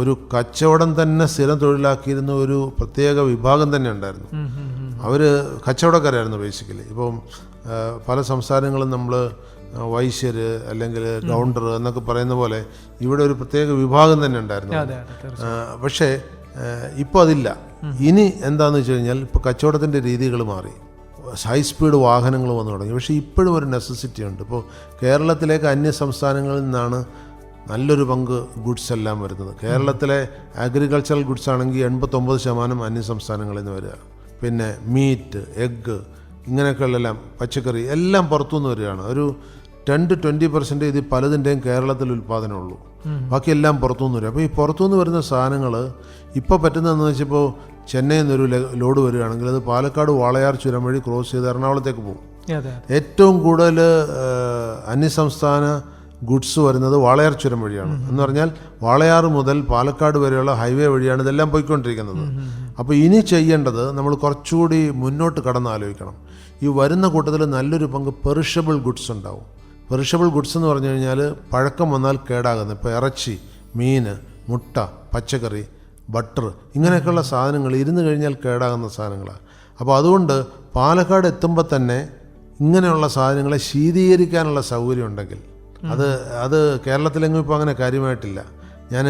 ഒരു കച്ചവടം തന്നെ സ്ഥിരം തൊഴിലാക്കിയിരുന്ന ഒരു പ്രത്യേക വിഭാഗം തന്നെ ഉണ്ടായിരുന്നു. അവർ കച്ചവടക്കാരായിരുന്നു ബേസിക്കലി. ഇപ്പം പല സംസ്ഥാനങ്ങളും നമ്മൾ വൈശ്യർ അല്ലെങ്കിൽ ഗൗണ്ടർ എന്നൊക്കെ പറയുന്ന പോലെ ഇവിടെ ഒരു പ്രത്യേക വിഭാഗം തന്നെ ഉണ്ടായിരുന്നു. പക്ഷേ ഇപ്പോൾ അതില്ല. ഇനി എന്താണെന്ന് വെച്ച് കഴിഞ്ഞാൽ ഇപ്പോൾ കച്ചവടത്തിൻ്റെ രീതികൾ മാറി, ഹൈ സ്പീഡ് വാഹനങ്ങൾ വന്നു തുടങ്ങി. പക്ഷേ ഇപ്പോഴും ഒരു നെസസിറ്റി ഉണ്ട്. ഇപ്പോൾ കേരളത്തിലേക്ക് അന്യ സംസ്ഥാനങ്ങളിൽ നിന്നാണ് നല്ലൊരു പങ്ക് ഗുഡ്സ് എല്ലാം വരുന്നത്. കേരളത്തിലെ അഗ്രികൾച്ചറൽ ഗുഡ്സ് ആണെങ്കിൽ 89% അന്യ സംസ്ഥാനങ്ങളിൽ നിന്ന് വരിക. പിന്നെ മീറ്റ്, എഗ്ഗ്, ഇങ്ങനെയൊക്കെയുള്ളെല്ലാം പച്ചക്കറി എല്ലാം പുറത്തുനിന്ന് വരികയാണ്. ഒരു 10-20% ഇത് പലതിൻ്റെയും കേരളത്തിൽ ഉൽപ്പാദനമുള്ളൂ, ബാക്കിയെല്ലാം പുറത്തുനിന്ന് വരിക. അപ്പോൾ ഈ പുറത്തുനിന്ന് വരുന്ന സാധനങ്ങൾ ഇപ്പോൾ പറ്റുന്നതെന്ന് വെച്ചപ്പോൾ ചെന്നൈയിൽ നിന്നൊരു ലോഡ് വരികയാണെങ്കിൽ അത് പാലക്കാട് വാളയാർ ചുരം വഴി ക്രോസ് ചെയ്ത് എറണാകുളത്തേക്ക് പോകും. ഏറ്റവും കൂടുതൽ അന്യസംസ്ഥാന ഗുഡ്സ് വരുന്നത് വാളയാർ ചുരം വഴിയാണ്. എന്ന് പറഞ്ഞാൽ വാളയാർ മുതൽ പാലക്കാട് വരെയുള്ള ഹൈവേ വഴിയാണ് ഇതെല്ലാം പോയിക്കൊണ്ടിരിക്കുന്നത്. അപ്പോൾ ഇനി ചെയ്യേണ്ടത് നമ്മൾ കുറച്ചുകൂടി മുന്നോട്ട് കടന്നാലോചിക്കണം. ഈ വരുന്ന കൂട്ടത്തിൽ നല്ലൊരു പങ്ക് പെറിഷബിൾ ഗുഡ്സ് ഉണ്ടാവും. പെറിഷബിൾ ഗുഡ്സ് എന്ന് പറഞ്ഞു കഴിഞ്ഞാൽ പഴക്കം വന്നാൽ കേടാകുന്നത്. ഇപ്പോൾ ഇറച്ചി, മീൻ, മുട്ട, പച്ചക്കറി, ബട്ടർ, ഇങ്ങനെയൊക്കെയുള്ള സാധനങ്ങൾ ഇരുന്ന് കഴിഞ്ഞാൽ കേടാകുന്ന സാധനങ്ങളാണ്. അപ്പോൾ അതുകൊണ്ട് പാലക്കാട് എത്തുമ്പോൾ തന്നെ ഇങ്ങനെയുള്ള സാധനങ്ങളെ ശീതീകരിക്കാനുള്ള സൗകര്യം ഉണ്ടെങ്കിൽ അത് കേരളത്തിലെങ്ങും ഇപ്പോൾ അങ്ങനെ കാര്യമായിട്ടില്ല. ഞാൻ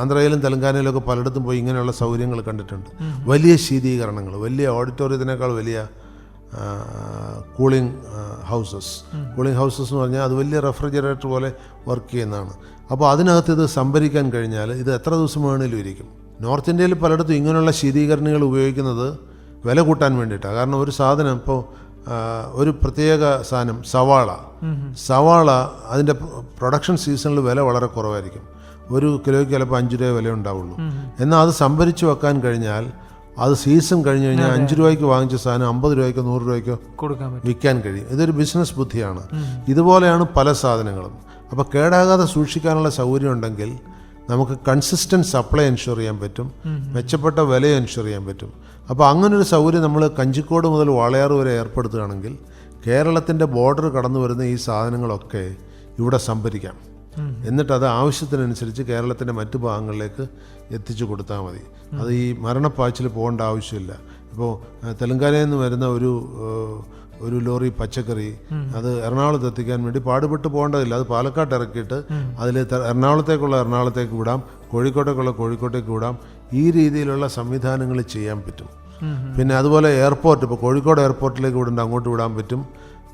ആന്ധ്രയിലും തെലങ്കാനയിലൊക്കെ പലയിടത്തും പോയി ഇങ്ങനെയുള്ള സൗകര്യങ്ങൾ കണ്ടിട്ടുണ്ട്. വലിയ ശീതീകരണങ്ങൾ, വലിയ ഓഡിറ്റോറിയത്തിനേക്കാൾ വലിയ കൂളിംഗ് ഹൗസസ് എന്ന് പറഞ്ഞാൽ അത് വലിയ റെഫ്രിജറേറ്റർ പോലെ വർക്ക് ചെയ്യുന്നതാണ്. അപ്പോൾ അതിനകത്ത് ഇത് സംഭരിക്കാൻ കഴിഞ്ഞാൽ ഇത് എത്ര ദിവസം വേണമെങ്കിലും ഇരിക്കും. നോർത്ത് ഇന്ത്യയിൽ പലയിടത്തും ഇങ്ങനെയുള്ള ശീതീകരണികൾ ഉപയോഗിക്കുന്നത് വില കൂട്ടാൻ വേണ്ടിയിട്ടാണ്. കാരണം ഒരു സാധനം ഇപ്പോൾ ഒരു പ്രത്യേക സാധനം സവാള അതിൻ്റെ പ്രൊഡക്ഷൻ സീസണിൽ വില വളരെ കുറവായിരിക്കും. ഒരു കിലോയ്ക്ക് ചിലപ്പോൾ 5 രൂപ വില ഉണ്ടാവുള്ളൂ. എന്നാൽ അത് സംഭരിച്ച് വെക്കാൻ കഴിഞ്ഞാൽ അത് സീസൺ കഴിഞ്ഞ് കഴിഞ്ഞാൽ 5 രൂപയ്ക്ക് വാങ്ങിച്ച സാധനം 50 രൂപയ്ക്കോ 100 രൂപയ്ക്കോ വിൽക്കാൻ കഴിയും. ഇതൊരു ബിസിനസ് ബുദ്ധിയാണ്. ഇതുപോലെയാണ് പല സാധനങ്ങളും. അപ്പോൾ കേടാകാതെ സൂക്ഷിക്കാനുള്ള സൗകര്യം ഉണ്ടെങ്കിൽ നമുക്ക് കൺസിസ്റ്റൻറ്റ് സപ്ലൈ എൻഷുർ ചെയ്യാൻ പറ്റും, മെച്ചപ്പെട്ട വില എൻഷുർ ചെയ്യാൻ പറ്റും. അപ്പോൾ അങ്ങനൊരു സൗകര്യം നമ്മൾ കഞ്ചിക്കോട് മുതൽ വാളയാർ വരെ ഏർപ്പെടുത്തുകയാണെങ്കിൽ കേരളത്തിൻ്റെ ബോർഡർ കടന്നു വരുന്ന ഈ സാധനങ്ങളൊക്കെ ഇവിടെ സംഭരിക്കാം. എന്നിട്ട് അത് ആവശ്യത്തിനനുസരിച്ച് കേരളത്തിൻ്റെ മറ്റു ഭാഗങ്ങളിലേക്ക് എത്തിച്ചു കൊടുത്താൽ മതി. അത് ഈ മരണപ്പാച്ചിൽ പോകേണ്ട ആവശ്യമില്ല. ഇപ്പോൾ തെലങ്കാനയിൽ നിന്ന് വരുന്ന ഒരു ലോറി പച്ചക്കറി അത് എറണാകുളത്ത് എത്തിക്കാൻ വേണ്ടി പാടുപെട്ട് പോകേണ്ടതില്ല. അത് പാലക്കാട്ട് ഇറക്കിയിട്ട് അതിൽ എറണാകുളത്തേക്ക് വിടാം, കോഴിക്കോട്ടേക്ക് വിടാം. ഈ രീതിയിലുള്ള സംവിധാനങ്ങൾ ചെയ്യാൻ പറ്റും. പിന്നെ അതുപോലെ എയർപോർട്ട്, ഇപ്പോൾ കോഴിക്കോട് എയർപോർട്ടിലേക്ക് വിടേണ്ട അങ്ങോട്ട് വിടാൻ പറ്റും.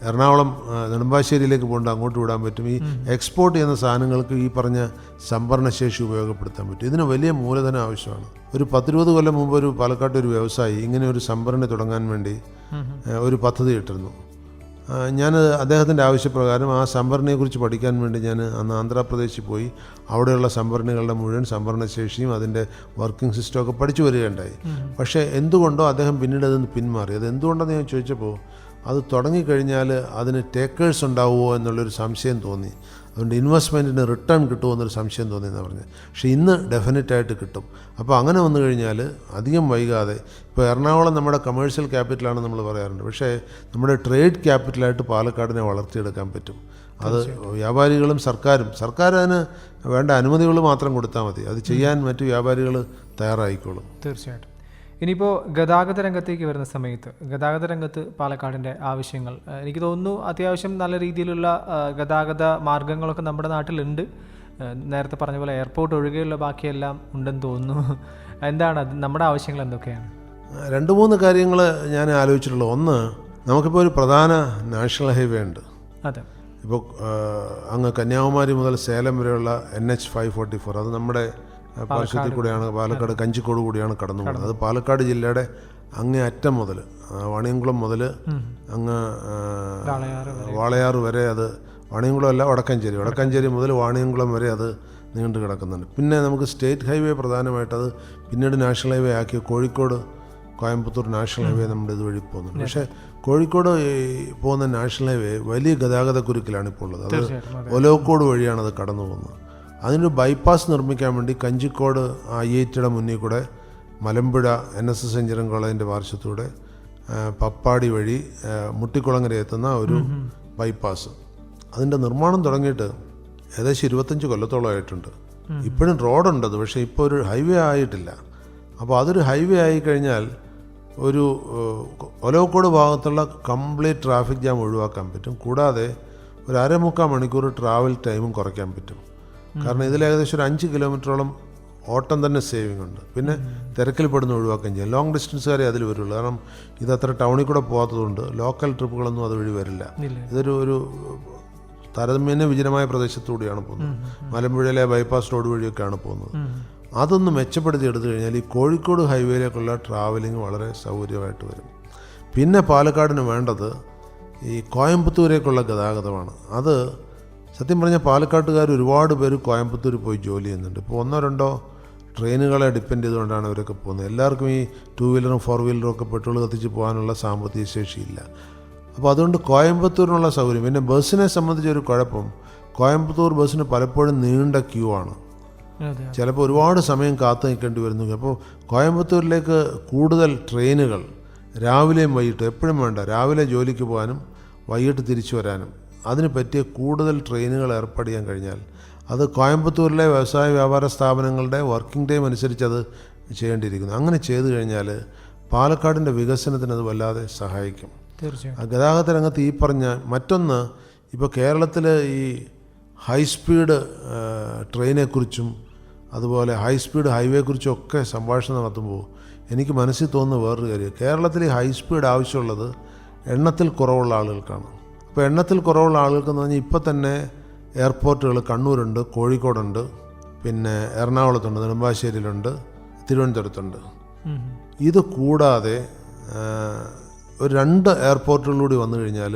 എറണാകുളം നെടുമ്പാശ്ശേരിയിലേക്ക് പോകേണ്ട അങ്ങോട്ട് വിടാൻ പറ്റും. ഈ എക്സ്പോർട്ട് ചെയ്യുന്ന സാധനങ്ങൾക്ക് ഈ പറഞ്ഞ സംഭരണശേഷി ഉപയോഗപ്പെടുത്താൻ പറ്റും. ഇതിന് വലിയ മൂലധനം ആവശ്യമാണ്. ഒരു 10-20 കൊല്ലം മുമ്പ് ഒരു പാലക്കാട്ട് ഒരു വ്യവസായി ഇങ്ങനെ ഒരു സംഭരണി തുടങ്ങാൻ വേണ്ടി ഒരു പദ്ധതി ഇട്ടിരുന്നു. ഞാൻ അദ്ദേഹത്തിൻ്റെ ആവശ്യപ്രകാരം ആ സംഭരണിയെക്കുറിച്ച് പഠിക്കാൻ വേണ്ടി ഞാൻ അന്ന് ആന്ധ്രാപ്രദേശിൽ പോയി അവിടെയുള്ള സംഭരണികളുടെ മുഴുവൻ സംഭരണശേഷിയും അതിൻ്റെ വർക്കിംഗ് സിസ്റ്റമൊക്കെ പഠിച്ചു വരികയുണ്ടായി. പക്ഷേ എന്തുകൊണ്ടോ അദ്ദേഹം പിന്നീട് അതിന് പിന്മാറി. അത് എന്തുകൊണ്ടെന്ന് ഞാൻ ചോദിച്ചപ്പോൾ അത് തുടങ്ങിക്കഴിഞ്ഞാൽ അതിന് ടേക്കേഴ്സ് ഉണ്ടാവുമോ എന്നുള്ളൊരു സംശയം തോന്നി. അതുകൊണ്ട് ഇൻവെസ്റ്റ്മെൻറ്റിന് റിട്ടേൺ കിട്ടുമോ എന്നൊരു സംശയം തോന്നി എന്നാണ് പറഞ്ഞത്. പക്ഷേ ഇന്ന് ഡെഫിനറ്റായിട്ട് കിട്ടും. അപ്പോൾ അങ്ങനെ വന്നു കഴിഞ്ഞാൽ അധികം വൈകാതെ, ഇപ്പോൾ എറണാകുളം നമ്മുടെ കമേഴ്ഷ്യൽ ക്യാപിറ്റലാണ് നമ്മൾ പറയാറുണ്ട്, പക്ഷേ നമ്മുടെ ട്രേഡ് ക്യാപിറ്റലായിട്ട് പാലക്കാടിനെ വളർത്തിയെടുക്കാൻ പറ്റും. അത് വ്യാപാരികളും സർക്കാർ അതിന് വേണ്ട അനുമതികൾ മാത്രം കൊടുത്താൽ മതി. അത് ചെയ്യാൻ മറ്റു വ്യാപാരികൾ തയ്യാറായിക്കോളും. തീർച്ചയായിട്ടും. ഇനിയിപ്പോൾ ഗതാഗത രംഗത്തേക്ക് വരുന്ന സമയത്ത് ഗതാഗത രംഗത്ത് പാലക്കാടിൻ്റെ ആവശ്യങ്ങൾ എനിക്ക് തോന്നുന്നു അത്യാവശ്യം നല്ല രീതിയിലുള്ള ഗതാഗത മാർഗങ്ങളൊക്കെ നമ്മുടെ നാട്ടിലുണ്ട്. നേരത്തെ പറഞ്ഞ പോലെ എയർപോർട്ട് ഒഴികെയുള്ള ബാക്കിയെല്ലാം ഉണ്ടെന്ന് തോന്നുന്നു. എന്താണ് അത്, നമ്മുടെ ആവശ്യങ്ങൾ എന്തൊക്കെയാണ്? 2-3 കാര്യങ്ങൾ ഞാൻ ആലോചിച്ചിട്ടുള്ളൂ. ഒന്ന്, നമുക്കിപ്പോൾ ഒരു പ്രധാന നാഷണൽ ഹൈവേ ഉണ്ട്. അതെ. ഇപ്പോൾ അങ്ങ് കന്യാകുമാരി മുതൽ സേലം വരെയുള്ള NH 544 അത് നമ്മുടെ പാർശ്വത്തിൽ കൂടെയാണ്, പാലക്കാട് കഞ്ചിക്കോട് കൂടിയാണ് കടന്നു പോകുന്നത്. അത് പാലക്കാട് ജില്ലയുടെ അങ്ങേ അറ്റം മുതൽ വാണിയംകുളം മുതൽ അങ്ങ് വാളയാർ വരെ, അത് വാണിയംകുളം അല്ല വടക്കഞ്ചേരി മുതൽ വാണിയംകുളം വരെ അത് നീണ്ടു കിടക്കുന്നുണ്ട്. പിന്നെ നമുക്ക് സ്റ്റേറ്റ് ഹൈവേ പ്രധാനമായിട്ടത് പിന്നീട് നാഷണൽ ഹൈവേ ആക്കിയ കോയമ്പത്തൂർ നാഷണൽ ഹൈവേ നമ്മുടെ ഇതുവഴി പോകുന്നുണ്ട്. പക്ഷേ കോഴിക്കോട് പോകുന്ന നാഷണൽ ഹൈവേ വലിയ ഗതാഗത കുരുക്കിലാണ് ഇപ്പോൾ ഉള്ളത്. അത് ഒലോക്കോട് വഴിയാണ് അത് കടന്നു പോകുന്നത്. അതിനൊരു ബൈപ്പാസ് നിർമ്മിക്കാൻ വേണ്ടി കഞ്ചിക്കോട് IITയുടെ മുന്നിൽ കൂടെ മലമ്പുഴ NSS എഞ്ചിനീയറിംഗ് കോളേജിൻ്റെ പാർശ്വത്തൂടെ പപ്പാടി വഴി മുട്ടിക്കുളങ്ങര എത്തുന്ന ഒരു ബൈപ്പാസ്, അതിൻ്റെ നിർമ്മാണം തുടങ്ങിയിട്ട് ഏകദേശം 25 കൊല്ലത്തോളമായിട്ടുണ്ട്. ഇപ്പോഴും റോഡുണ്ടത്, പക്ഷേ ഇപ്പോൾ ഒരു ഹൈവേ ആയിട്ടില്ല. അപ്പോൾ അതൊരു ഹൈവേ ആയിക്കഴിഞ്ഞാൽ ഒരു ഒലോക്കോട് ഭാഗത്തുള്ള കംപ്ലീറ്റ് ട്രാഫിക് ജാം ഒഴിവാക്കാൻ പറ്റും. കൂടാതെ ഒരു 1/4 മണിക്കൂർ ട്രാവൽ ടൈമും കുറയ്ക്കാൻ പറ്റും. കാരണം ഇതിൽ ഏകദേശം ഒരു 5 കിലോമീറ്ററോളം ഓട്ടം തന്നെ സേവിങ് ഉണ്ട്. പിന്നെ തിരക്കിൽപ്പെടുന്ന ഒഴിവാക്കുകയും ചെയ്യാം. ലോങ് ഡിസ്റ്റൻസുകാരെ അതിൽ വരുള്ളൂ. കാരണം ഇതത്ര ടൗണിൽ കൂടെ പോകാത്തതുകൊണ്ട് ലോക്കൽ ട്രിപ്പുകളൊന്നും അതുവഴി വരില്ല. ഇതൊരു താരതമ്യേന വിജനമായ പ്രദേശത്തുകൂടിയാണ് പോകുന്നത്. മലമ്പുഴയിലെ ബൈപ്പാസ് റോഡ് വഴിയൊക്കെയാണ് പോകുന്നത്. അതൊന്ന് മെച്ചപ്പെടുത്തി എടുത്തു കഴിഞ്ഞാൽ ഈ കോഴിക്കോട് ഹൈവേയിലേക്കുള്ള ട്രാവലിംഗ് വളരെ സൗകര്യമായിട്ട് വരും. പിന്നെ പാലക്കാടിന് വേണ്ടത് ഈ കോയമ്പത്തൂരേക്കുള്ള ഗതാഗതമാണ്. അത് സത്യം പറഞ്ഞാൽ പാലക്കാട്ടുകാർ ഒരുപാട് പേര് കോയമ്പത്തൂർ പോയി ജോലി ചെയ്യുന്നുണ്ട്. ഇപ്പോൾ 1-2 ട്രെയിനുകളെ ഡിപ്പെൻഡ് ചെയ്തുകൊണ്ടാണ് അവരൊക്കെ പോകുന്നത്. എല്ലാവർക്കും ഈ 2 വീലറും 4 വീലറും ഒക്കെ പെട്രോൾ കത്തിച്ച് പോകാനുള്ള സാമ്പത്തിക ശേഷിയില്ല. അപ്പോൾ അതുകൊണ്ട് കോയമ്പത്തൂരിനുള്ള സൗകര്യം. പിന്നെ ബസ്സിനെ സംബന്ധിച്ചൊരു കുഴപ്പം, കോയമ്പത്തൂർ ബസ്സിന് പലപ്പോഴും നീണ്ട ക്യൂ ആണ്. ചിലപ്പോൾ ഒരുപാട് സമയം കാത്തു നിൽക്കേണ്ടി വരുന്നു. അപ്പോൾ കോയമ്പത്തൂരിലേക്ക് കൂടുതൽ ട്രെയിനുകൾ രാവിലെയും വൈകിട്ടും എപ്പോഴും വേണ്ട, രാവിലെ ജോലിക്ക് പോകാനും വൈകിട്ട് തിരിച്ചു വരാനും അതിന് പറ്റിയ കൂടുതൽ ട്രെയിനുകൾ ഏർപ്പാട് ചെയ്യാൻ കഴിഞ്ഞാൽ അത് കോയമ്പത്തൂരിലെ വ്യവസായ വ്യാപാര സ്ഥാപനങ്ങളുടെ വർക്കിംഗ് ടൈം അനുസരിച്ച് അത് ചെയ്യേണ്ടിയിരിക്കുന്നു. അങ്ങനെ ചെയ്തു കഴിഞ്ഞാൽ പാലക്കാടിൻ്റെ വികസനത്തിന് അത് വല്ലാതെ സഹായിക്കും. തീർച്ചയായും. ഗതാഗത രംഗത്ത് ഈ പറഞ്ഞ മറ്റൊന്ന്, ഇപ്പോൾ കേരളത്തിൽ ഈ ഹൈസ്പീഡ് ട്രെയിനെക്കുറിച്ചും അതുപോലെ ഹൈസ്പീഡ് ഹൈവേക്കുറിച്ചും ഒക്കെ സംഭാഷണം നടത്തുമ്പോൾ എനിക്ക് മനസ്സിൽ തോന്നുന്ന വേറൊരു കാര്യം, കേരളത്തിൽ ഈ ഹൈസ്പീഡ് ആവശ്യമുള്ളത് എണ്ണത്തിൽ കുറവുള്ള ആളുകൾക്കാണ്. ഇപ്പോൾ എണ്ണത്തിൽ കുറവുള്ള ആളുകൾക്കെന്ന് പറഞ്ഞാൽ ഇപ്പോൾ തന്നെ എയർപോർട്ടുകൾ കണ്ണൂരുണ്ട്, കോഴിക്കോടുണ്ട്, പിന്നെ എറണാകുളത്തുണ്ട്, നെടുമ്പാശ്ശേരിയിലുണ്ട്, തിരുവനന്തപുരത്തുണ്ട്. ഇത് കൂടാതെ ഒരു 2 എയർപോർട്ടുകളിലൂടെ വന്നു കഴിഞ്ഞാൽ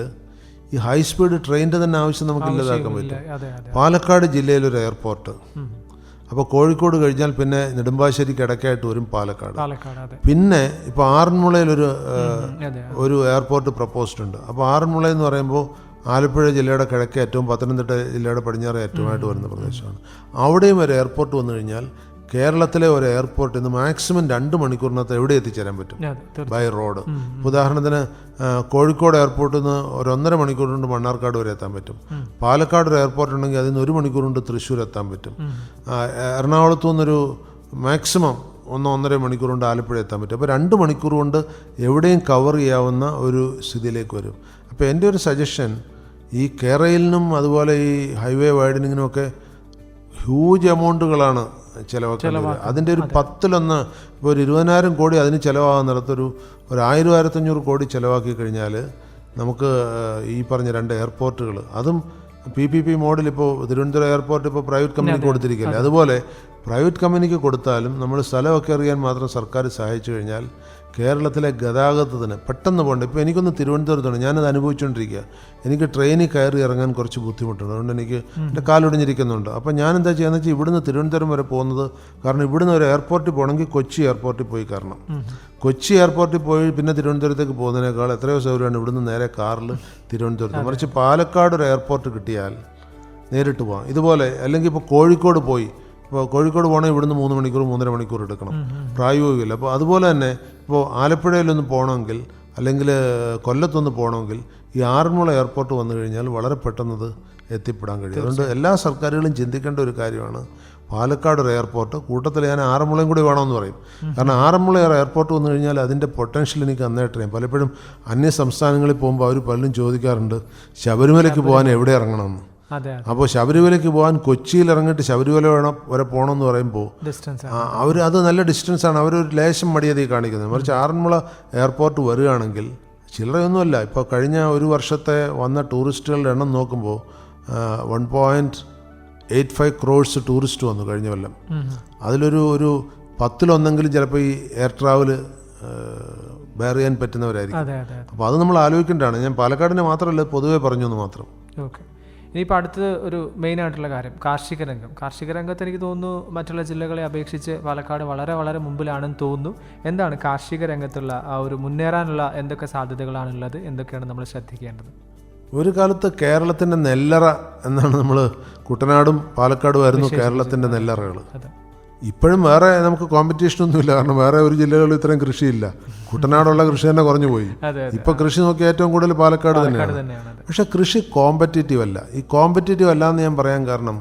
ഈ ഹൈസ്പീഡ് ട്രെയിനിൻ്റെ തന്നെ ആവശ്യം നമുക്ക് ഇല്ലാതാക്കാൻ പറ്റും. പാലക്കാട് ജില്ലയിലൊരു എയർപോർട്ട്, അപ്പോൾ കോഴിക്കോട് കഴിഞ്ഞാൽ പിന്നെ നെടുമ്പാശ്ശേരിക്ക് ഇടയ്ക്കായിട്ട് വരും പാലക്കാട്. പിന്നെ ഇപ്പോൾ ആറന്മുളയിലൊരു എയർപോർട്ട് പ്രപ്പോസ്ഡ് ഉണ്ട്. അപ്പോൾ ആറന്മുള എന്ന് പറയുമ്പോൾ ആലപ്പുഴ ജില്ലയുടെ കിഴക്കേ അറ്റവും പത്തനംതിട്ട ജില്ലയുടെ പടിഞ്ഞാറേ അറ്റവുമായിട്ട് വരുന്ന പ്രദേശമാണ്. അവിടെയും ഒരു എയർപോർട്ട് വന്നു കഴിഞ്ഞാൽ കേരളത്തിലെ ഒരു എയർപോർട്ടിൽ നിന്ന് മാക്സിമം 2 മണിക്കൂറിനകത്ത് എവിടെ എത്തിച്ചേരാൻ പറ്റും ബൈ റോഡ്. ഉദാഹരണത്തിന് കോഴിക്കോട് എയർപോർട്ടിൽ നിന്ന് ഒരു 1.5 മണിക്കൂർ കൊണ്ട് മണ്ണാർക്കാട് വരെ എത്താൻ പറ്റും. പാലക്കാട് ഒരു എയർപോർട്ട് ഉണ്ടെങ്കിൽ അതിന് 1 മണിക്കൂർ കൊണ്ട് തൃശ്ശൂർ എത്താൻ പറ്റും. എറണാകുളത്തു നിന്നൊരു മാക്സിമം 1-1.5 മണിക്കൂർ കൊണ്ട് ആലപ്പുഴ എത്താൻ പറ്റും. അപ്പോൾ 2 മണിക്കൂർ കൊണ്ട് എവിടെയും കവർ ചെയ്യാവുന്ന ഒരു സ്ഥിതിയിലേക്ക് വരും. അപ്പോൾ എൻ്റെ ഒരു സജഷൻ, ഈ കേരളിനും അതുപോലെ ഈ ഹൈവേ വൈഡനിങ്ങിനുമൊക്കെ ഹ്യൂജ് എമൗണ്ടുകളാണ് ചിലവാക്കുന്നത്. അതിൻ്റെ ഒരു 10-1, ഇപ്പോൾ ഒരു 20,000 കോടി അതിന് ചിലവാകുന്നിടത്തൊരു 1,000-1,500 കോടി ചിലവാക്കി കഴിഞ്ഞാൽ നമുക്ക് ഈ പറഞ്ഞ 2 എയർപോർട്ടുകൾ, അതും PPP മോഡിൽ ഇപ്പോൾ തിരുവനന്തപുരം എയർപോർട്ട് ഇപ്പോൾ പ്രൈവറ്റ് കമ്പനിക്ക് കൊടുത്തിരിക്കില്ലേ, അതുപോലെ പ്രൈവറ്റ് കമ്പനിക്ക് കൊടുത്താലും നമ്മൾ സ്ഥലമൊക്കെ അറിയാൻ മാത്രം സർക്കാർ സഹായിച്ചു കഴിഞ്ഞാൽ കേരളത്തിലെ ഗതാഗതത്തിന് പെട്ടെന്ന് പോകണ്ട. ഇപ്പോൾ എനിക്കൊന്ന് തിരുവനന്തപുരത്താണ്, ഞാനത് അനുഭവിച്ചുകൊണ്ടിരിക്കുക. എനിക്ക് ട്രെയിനിൽ കയറി ഇറങ്ങാൻ കുറച്ച് ബുദ്ധിമുട്ടുണ്ട്, അതുകൊണ്ട് എനിക്ക് എൻ്റെ കാലൊടിഞ്ഞിരിക്കുന്നുണ്ട്. അപ്പോൾ ഞാൻ എന്താ ചെയ്യുന്നത് വെച്ചാൽ ഇവിടുന്ന് തിരുവനന്തപുരം വരെ പോകുന്നത്, കാരണം ഇവിടുന്ന് ഒരു എയർപോർട്ടിൽ പോകണമെങ്കിൽ കൊച്ചി എയർപോർട്ടിൽ പോയി കയറണം. കൊച്ചി എയർപോർട്ടിൽ പോയി പിന്നെ തിരുവനന്തപുരത്തേക്ക് പോകുന്നതിനേക്കാൾ എത്രയോ സൗകര്യമാണ് ഇവിടുന്ന് നേരെ കാറിൽ തിരുവനന്തപുരത്ത്. മറിച്ച് പാലക്കാട് ഒരു എയർപോർട്ട് കിട്ടിയാൽ നേരിട്ട് പോകാം. ഇതുപോലെ അല്ലെങ്കിൽ ഇപ്പോൾ കോഴിക്കോട് പോയി, ഇപ്പോൾ കോഴിക്കോട് പോകണമെങ്കിൽ ഇവിടുന്ന് 3 മണിക്കൂർ 3.5 മണിക്കൂർ എടുക്കണം, പ്രായോഗികമില്ല. അപ്പോൾ അതുപോലെ തന്നെ ഇപ്പോൾ ആലപ്പുഴയിലൊന്ന് പോകണമെങ്കിൽ അല്ലെങ്കിൽ കൊല്ലത്തൊന്ന് പോകണമെങ്കിൽ ഈ ആറന്മുള എയർപോർട്ട് വന്നു കഴിഞ്ഞാൽ വളരെ പെട്ടെന്നത് എത്തിപ്പെടാൻ കഴിയും. അതുകൊണ്ട് എല്ലാ സർക്കാരുകളും ചിന്തിക്കേണ്ട ഒരു കാര്യമാണ് പാലക്കാട് ഒരു എയർപോർട്ട്. കൂട്ടത്തിൽ ഞാൻ ആറന്മുളയും കൂടി വേണമെന്ന് പറയും. കാരണം ആറന്മുള എയർപോർട്ട് വന്നു കഴിഞ്ഞാൽ അതിൻ്റെ പൊട്ടൻഷ്യൽ എനിക്ക് നന്നായിട്ട് അറിയാം. പലപ്പോഴും അന്യ സംസ്ഥാനങ്ങളിൽ പോകുമ്പോൾ അവർ പലരും ചോദിക്കാറുണ്ട് ശബരിമലയ്ക്ക് പോകാൻ എവിടെ ഇറങ്ങണമെന്ന്. അപ്പോൾ ശബരിമലയ്ക്ക് പോകാൻ കൊച്ചിയിൽ ഇറങ്ങിയിട്ട് ശബരിമല വരെ പോകണമെന്ന് പറയുമ്പോൾ അവർ അത് നല്ല ഡിസ്റ്റൻസാണ്, അവരൊരു ലേശം മടിയതീ കാണിക്കുന്നത്. മറിച്ച് ആറന്മുള എയർപോർട്ട് വരികയാണെങ്കിൽ ചില്ലറയൊന്നുമല്ല. ഇപ്പോൾ കഴിഞ്ഞ ഒരു വർഷത്തെ വന്ന ടൂറിസ്റ്റുകളുടെ എണ്ണം നോക്കുമ്പോൾ 1.85 crores ടൂറിസ്റ്റ് വന്നു കഴിഞ്ഞ കൊല്ലം. അതിലൊരു 10-1 ചിലപ്പോൾ ഈ എയർ ട്രാവൽ ബെയർ ചെയ്യാൻ പറ്റുന്നവരായിരിക്കും. അപ്പോൾ അത് നമ്മൾ ആലോചിക്കേണ്ടതാണ്. ഞാൻ പാലക്കാടിനെ മാത്രമല്ല പൊതുവെ പറഞ്ഞു എന്ന് മാത്രം. ഓക്കെ, ഇനിയിപ്പോൾ അടുത്തത് ഒരു മെയിനായിട്ടുള്ള കാര്യം കാർഷിക രംഗം. കാർഷിക രംഗത്ത് എനിക്ക് തോന്നുന്നു മറ്റുള്ള ജില്ലകളെ അപേക്ഷിച്ച് പാലക്കാട് വളരെ വളരെ മുമ്പിലാണെന്ന് തോന്നുന്നു. എന്താണ് കാർഷിക രംഗത്തുള്ള ആ ഒരു മുന്നേറാനുള്ള എന്തൊക്കെ സാധ്യതകളാണുള്ളത്, എന്തൊക്കെയാണ് നമ്മൾ ശ്രദ്ധിക്കേണ്ടത്? ഒരു കാലത്ത് കേരളത്തിൻ്റെ നെല്ലറ എന്നാണ് നമ്മൾ, കുട്ടനാടും പാലക്കാടും ആയിരുന്നു കേരളത്തിൻ്റെ നെല്ലറകൾ. ഇപ്പോഴും വേറെ നമുക്ക് കോമ്പറ്റീഷനൊന്നുമില്ല, കാരണം വേറെ ഒരു ജില്ലകളിൽ ഇത്രയും കൃഷിയില്ല. കുട്ടനാടുള്ള കൃഷി തന്നെ കുറഞ്ഞു പോയി. ഇപ്പോൾ കൃഷി നോക്കി ഏറ്റവും കൂടുതൽ പാലക്കാട് തന്നെയാണ്. പക്ഷെ കൃഷി കോമ്പറ്റീറ്റീവ് അല്ല. ഈ കോമ്പറ്റീറ്റീവ് അല്ല എന്ന് ഞാൻ പറയാൻ കാരണം,